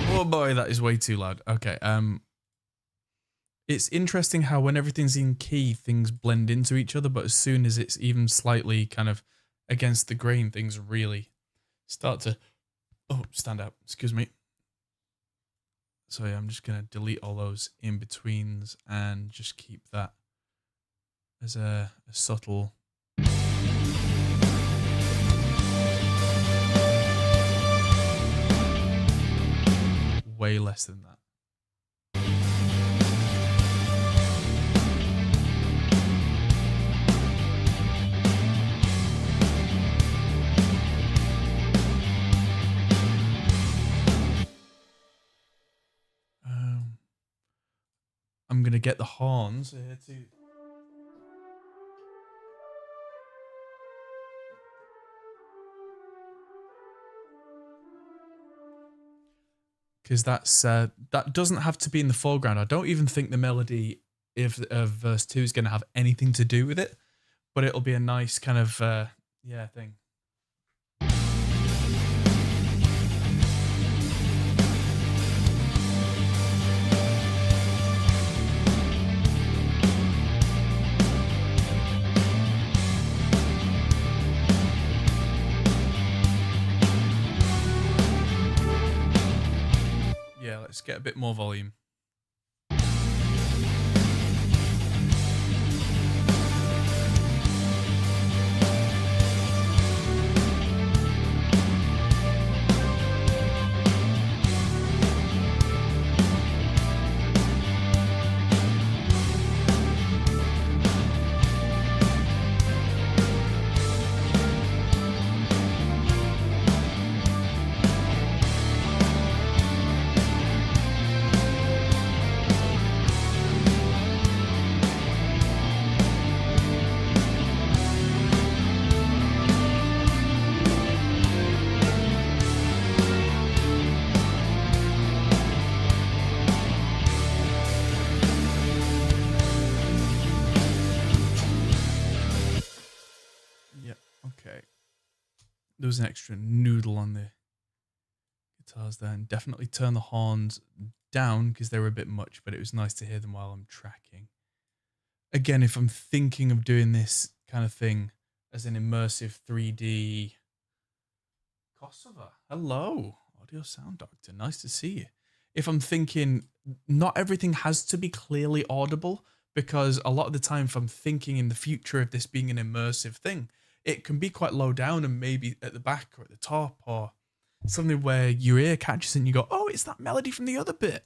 Speaker 1: Oh boy, that is way too loud. Okay, it's interesting how when everything's in key, things blend into each other, but as soon as it's even slightly kind of against the grain, things really start to stand out. Excuse me. So yeah, I'm just gonna delete all those in-betweens and just keep that as a subtle... way less than that. I'm gonna get the horns here too. Because that doesn't have to be in the foreground. I don't even think the melody of verse 2 is going to have anything to do with it, but it'll be a nice kind of thing. Yeah, let's get a bit more volume. There was an extra noodle on the guitars there, and definitely turn the horns down because they were a bit much, but it was nice to hear them while I'm tracking. Again, if I'm thinking of doing this kind of thing as an immersive 3D... Kosovo, hello, Audio Sound Doctor, nice to see you. If I'm thinking, not everything has to be clearly audible, because a lot of the time if I'm thinking in the future of this being an immersive thing, it can be quite low down and maybe at the back or at the top, or something where your ear catches it and you go, oh, it's that melody from the other bit.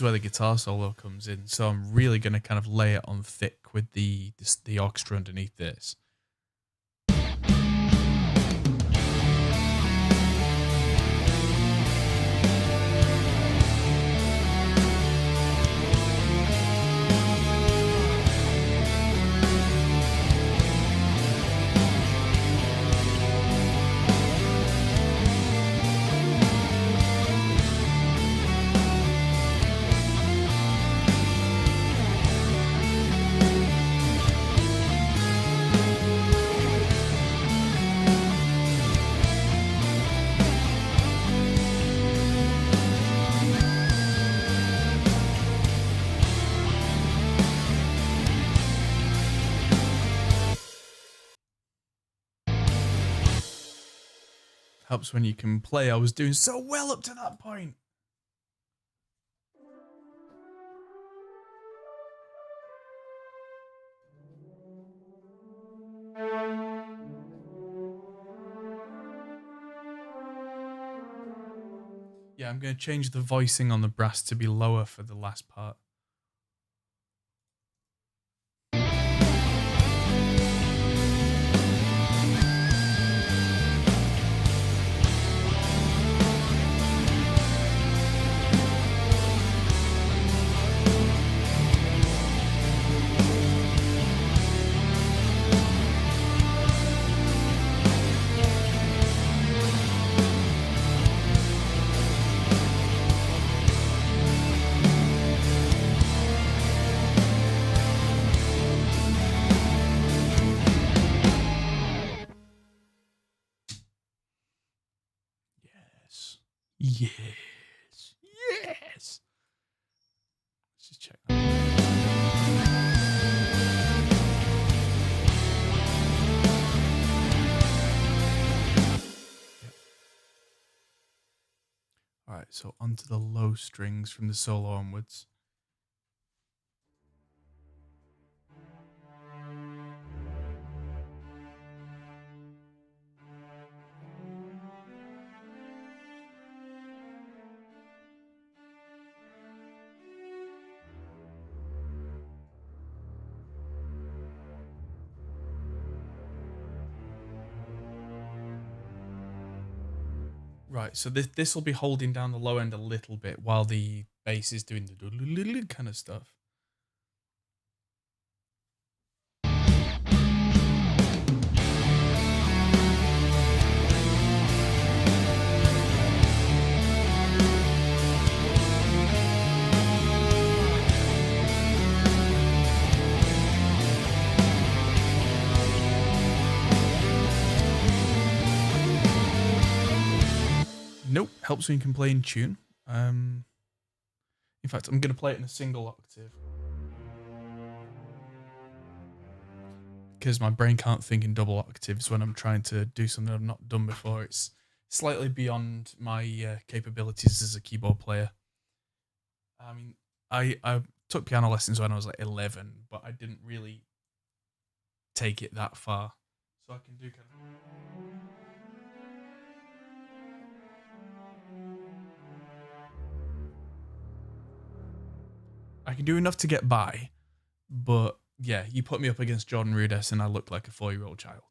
Speaker 1: is where the guitar solo comes in. So I'm really going to kind of lay it on thick with the orchestra underneath this. Helps when you can play. I was doing so well up to that point. Yeah, I'm going to change the voicing on the brass to be lower for the last part. Yes. Yes. Let's just check that. Yep. All right, so onto the low strings from the solo onwards. Right, so this will be holding down the low end a little bit while the bass is doing the kind of stuff. Nope, helps when you can play in tune. In fact, I'm going to play it in a single octave. Because my brain can't think in double octaves when I'm trying to do something I've not done before. It's slightly beyond my capabilities as a keyboard player. I mean, I took piano lessons when I was like 11, but I didn't really take it that far. So I can do kind of... I can do enough to get by, but yeah, you put me up against Jordan Rudess and I look like a 4-year-old child,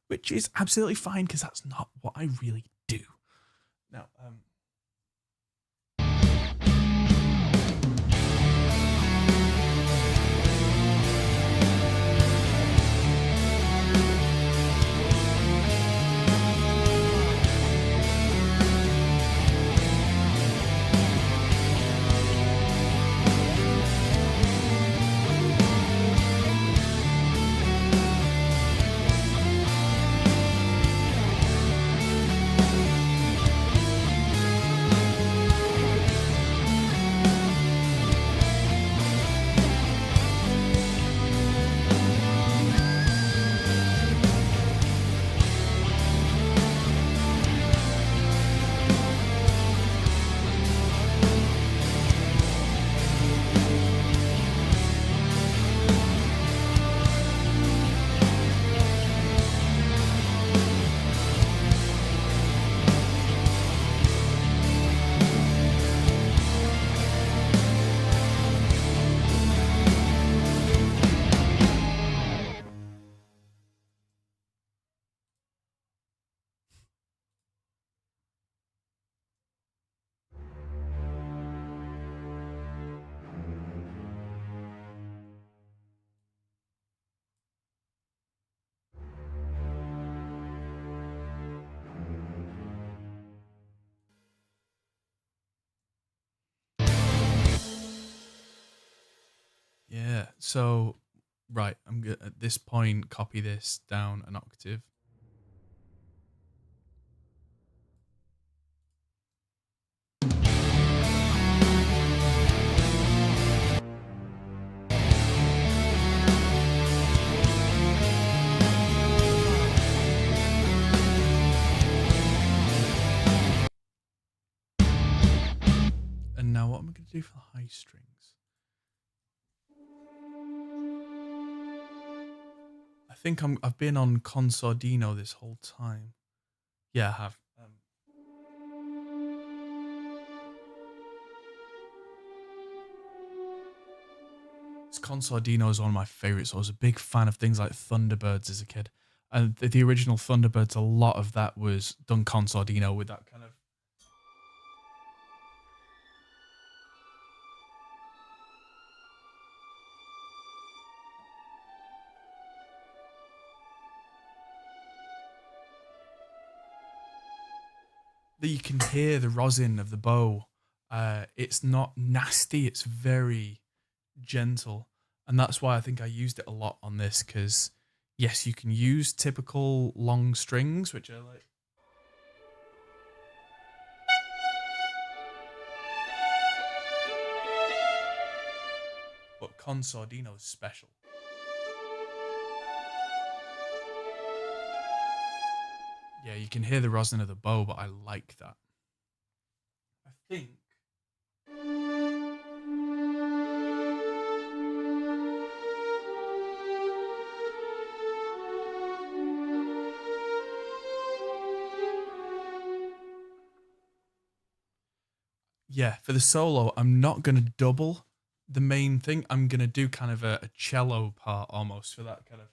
Speaker 1: which is absolutely fine because that's not what I really do. Now, Yeah. So, right, I'm gonna at this point copy this down an octave. And now what am I going to do for the high strings? I think I've been on Consordino this whole time. Yeah, I have. Consordino is one of my favorites. I was a big fan of things like Thunderbirds as a kid. And the original Thunderbirds, a lot of that was done Consordino with that kind of... that you can hear the rosin of the bow. It's not nasty. It's very gentle. And that's why I think I used it a lot on this, because yes, you can use typical long strings, which are like... but Consordino is special. Yeah, you can hear the rosin of the bow, but I like that. I think... yeah, for the solo, I'm not going to double the main thing. I'm going to do kind of a cello part almost for that kind of...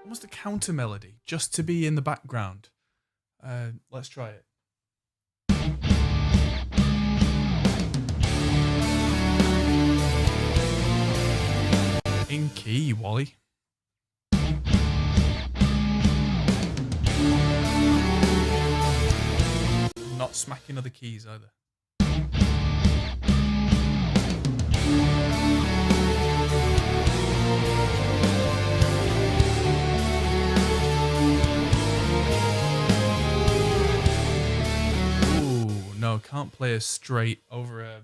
Speaker 1: almost a counter melody, just to be in the background. Let's try it. In key, Wally. Not smacking other keys either. Ooh, no, can't play a straight over a...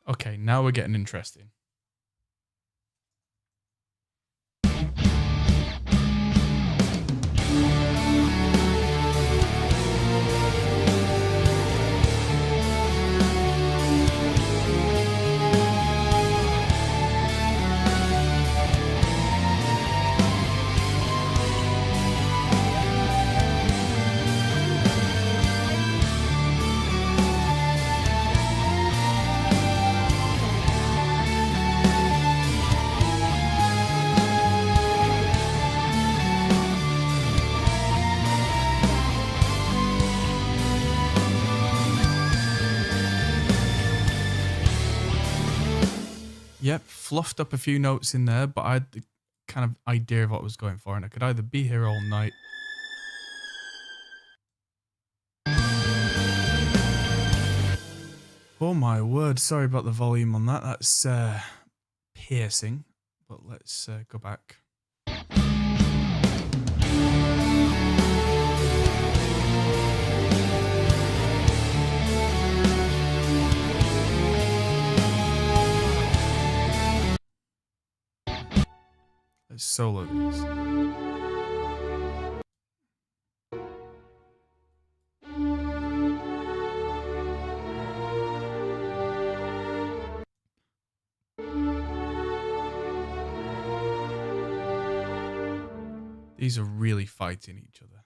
Speaker 1: Okay, now we're getting interesting. Yep, fluffed up a few notes in there, but I had the kind of idea of what I was going for, and I could either be here all night. Oh my word, sorry about the volume on that. That's piercing, but let's go back. Let's solo these. These are really fighting each other.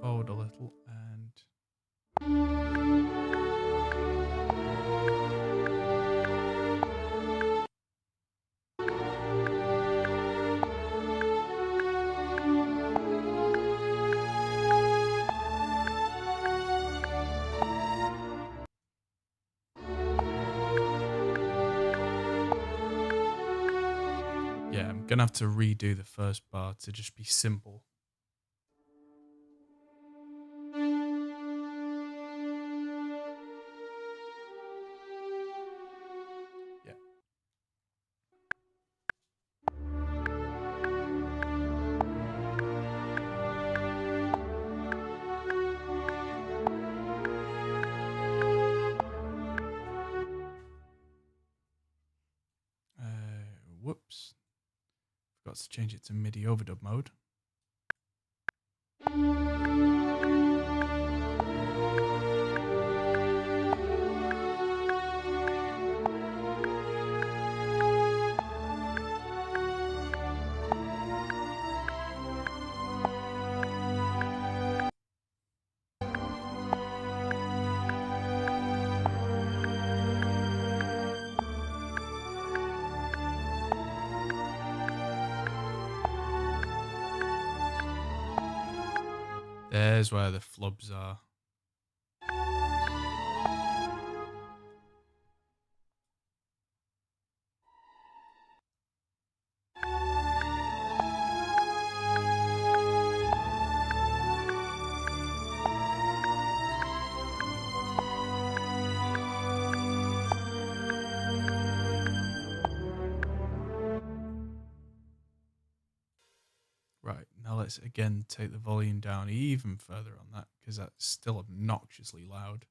Speaker 1: forward a little and... Yeah, I'm gonna have to redo the first bar to just be simple. Yeah. Whoops. Forgot to change it to MIDI overdub mode. There's where the flubs are. Right, now let's again take the volume down even further on that because that's still obnoxiously loud.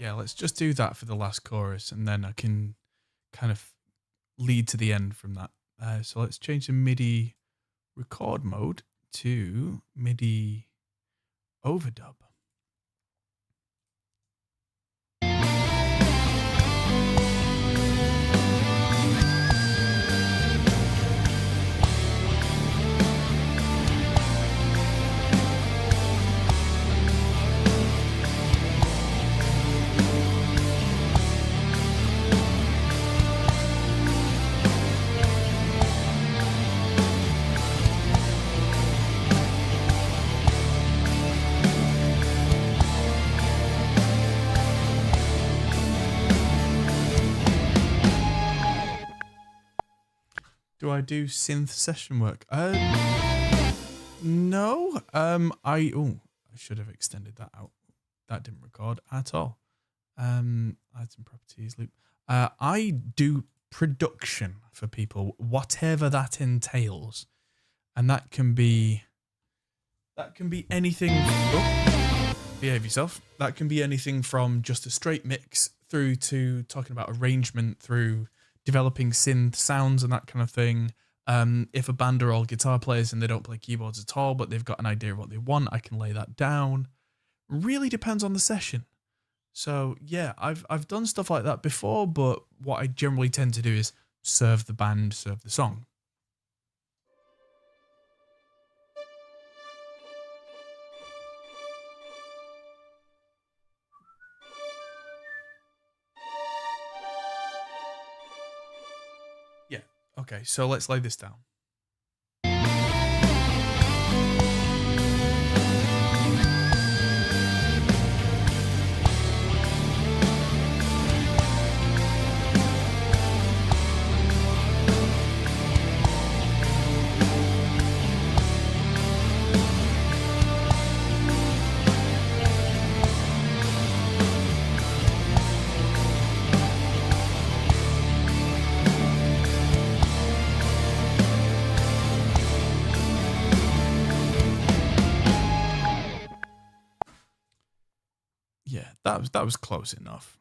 Speaker 1: Yeah, let's just do that for the last chorus and then I can kind of lead to the end from that. So let's change the MIDI record mode to MIDI overdub. Do I do synth session work? No. I should have extended that out. That didn't record at all. Item properties loop. I do production for people, whatever that entails, and that can be anything. Oh, behave yourself. That can be anything from just a straight mix through to talking about arrangement, through developing synth sounds and that kind of thing. If a band are all guitar players and they don't play keyboards at all, but they've got an idea of what they want, I can lay that down. Really depends on the session. So yeah, I've done stuff like that before, but what I generally tend to do is serve the band, serve the song. Okay, so let's lay this down. Yeah, that was close enough.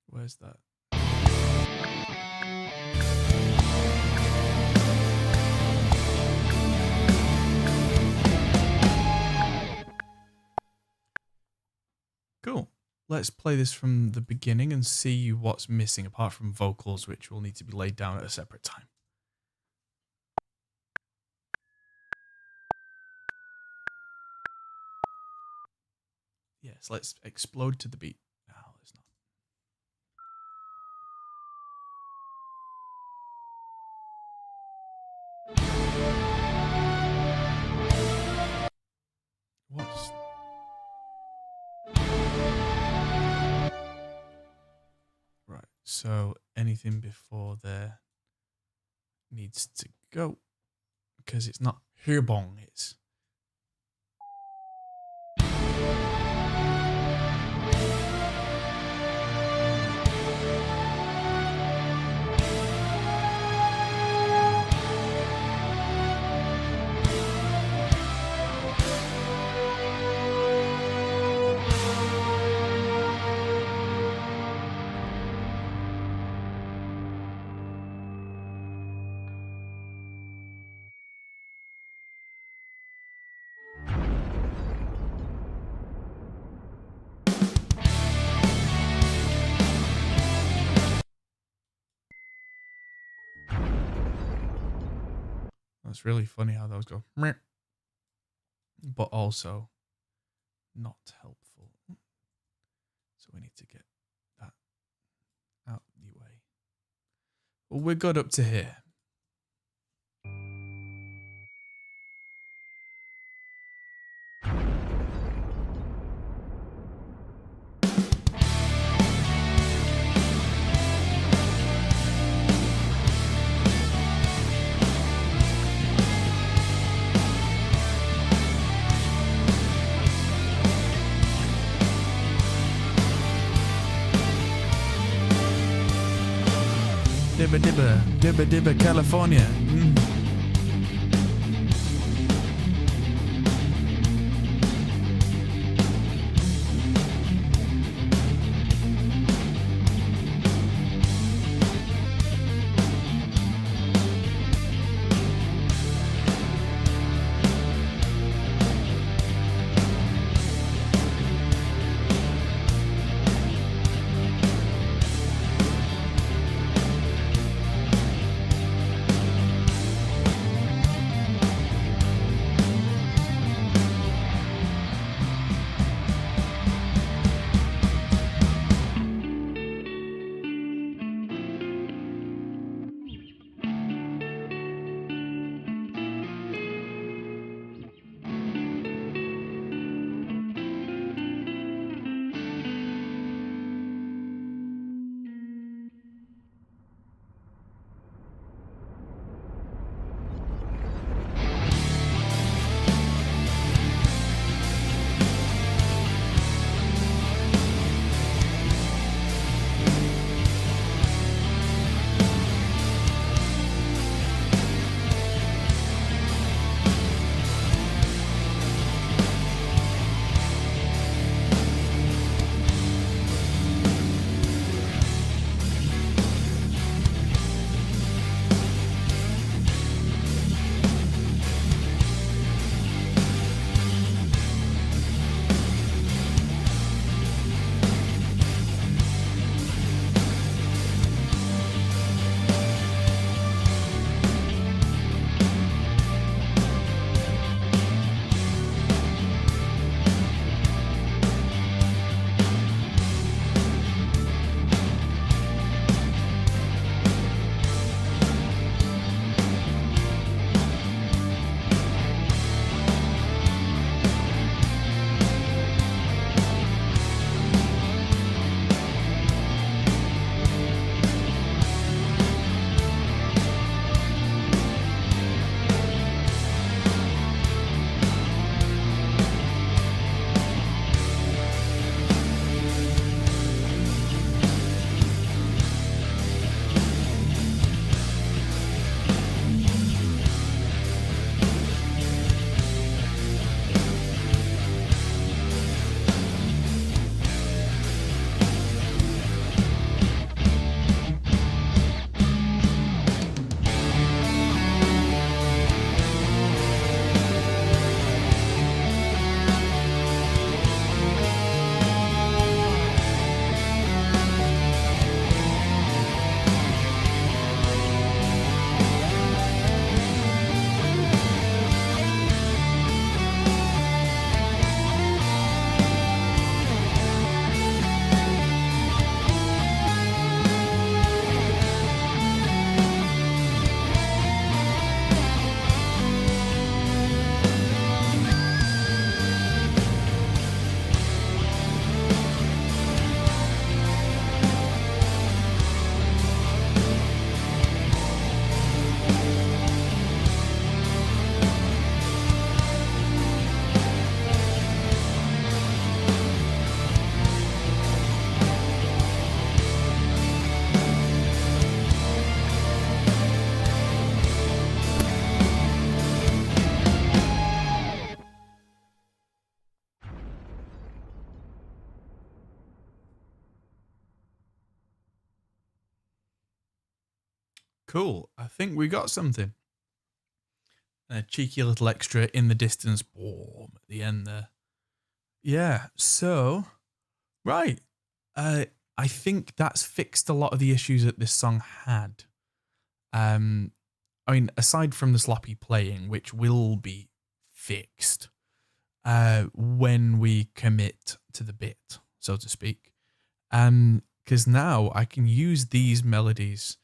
Speaker 1: Where's that? Cool. Let's play this from the beginning and see what's missing apart from vocals, which will need to be laid down at a separate time. Yes, let's explode to the beat. No, let's not. What's... Right, so anything before there needs to go because it's not Herbong, it's... That's really funny how those go, meh, but also not helpful. So we need to get that out the way. Well, we're good up to here. Dibba dibba, dibba dibba, California. cool. I think we got something. A cheeky little extra in the distance. Boom, at the end there. Yeah, so, right. I think that's fixed a lot of the issues that this song had. I mean, aside from the sloppy playing, which will be fixed when we commit to the bit, so to speak. Because now I can use these melodies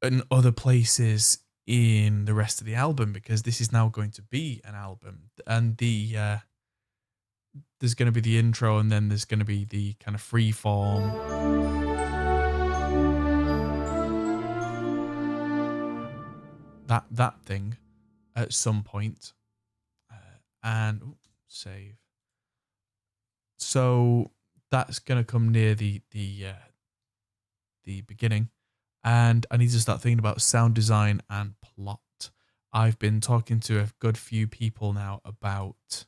Speaker 1: in other places in the rest of the album, because this is now going to be an album, and there's going to be the intro, and then there's going to be the kind of free form. That thing at some point. And save. So that's going to come near the beginning. And I need to start thinking about sound design and plot. I've been talking to a good few people now about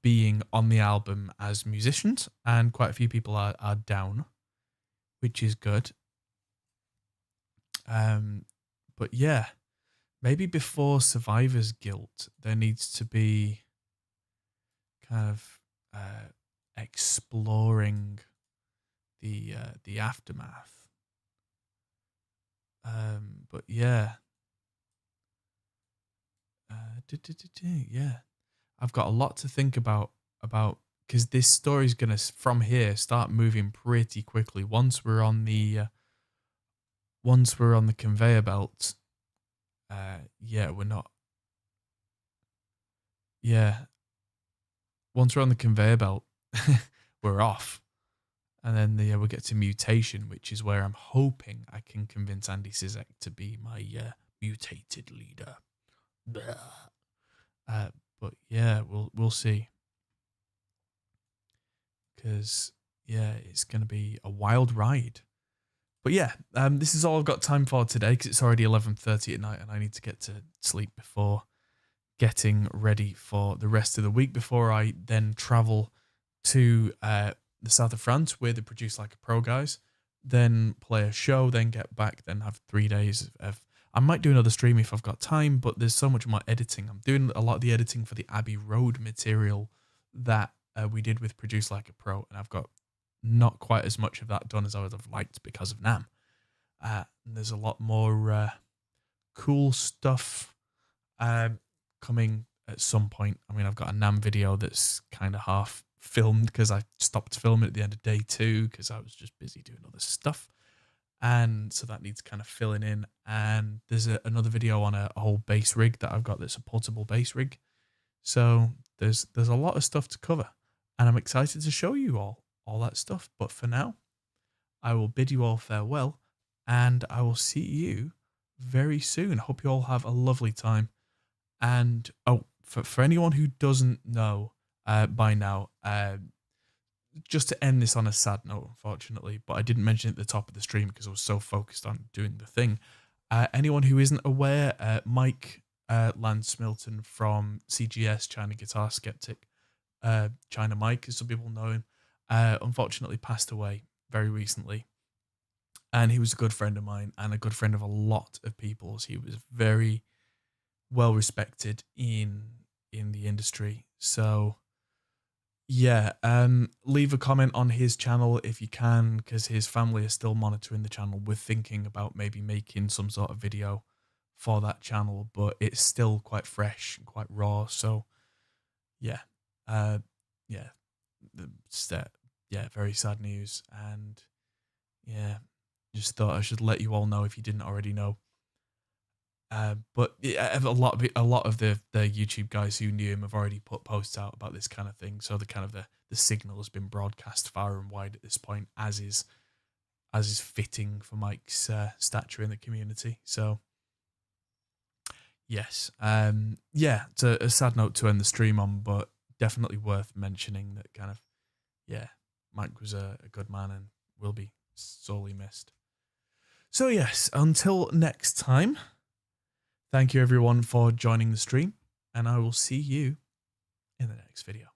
Speaker 1: being on the album as musicians, and quite a few people are down, which is good. But yeah, maybe before Survivor's Guilt, there needs to be kind of exploring the aftermath. But yeah. Yeah. I've got a lot to think about because this story's gonna from here start moving pretty quickly once we're on the conveyor belt. Yeah, we're not. Yeah. Once we're on the conveyor belt, we're off. And then we'll get to Mutation, which is where I'm hoping I can convince Andy Cizek to be my mutated leader. But yeah, we'll see. Because yeah, it's gonna be a wild ride. But yeah, this is all I've got time for today, because it's already 11:30 at night, and I need to get to sleep before getting ready for the rest of the week, before I then travel to the south of France with the Produce Like a Pro guys, then play a show, then get back, then have 3 days of. I might do another stream if I've got time, but there's so much more editing. I'm doing a lot of the editing for the Abbey Road material that we did with Produce Like a Pro, and I've got not quite as much of that done as I would have liked because of NAMM. And there's a lot more cool stuff coming at some point. I mean, I've got a NAMM video that's kind of half filmed because I stopped filming at the end of day 2 because I was just busy doing other stuff. And so that needs kind of filling in. And there's another video on a whole bass rig that I've got that's a portable bass rig. So there's a lot of stuff to cover. And I'm excited to show you all that stuff. But for now, I will bid you all farewell. And I will see you very soon. Hope you all have a lovely time. And for anyone who doesn't know by now, just to end this on a sad note, unfortunately, but I didn't mention it at the top of the stream because I was so focused on doing the thing. Anyone who isn't aware, Mike Lance-Milton from CGS, China Guitar Skeptic, China Mike, as some people know him, unfortunately passed away very recently. And he was a good friend of mine and a good friend of a lot of people's. He was very well respected in the industry. So yeah, leave a comment on his channel if you can, because his family are still monitoring the channel. We're thinking about maybe making some sort of video for that channel, but it's still quite fresh and quite raw. So yeah, very sad news. And yeah, just thought I should let you all know if you didn't already know. But a lot of the YouTube guys who knew him have already put posts out about this kind of thing. So the signal has been broadcast far and wide at this point, as is fitting for Mike's stature in the community. So yes, it's a sad note to end the stream on, but definitely worth mentioning that kind of, yeah, Mike was a good man and will be sorely missed. So yes, until next time. Thank you everyone for joining the stream, and I will see you in the next video.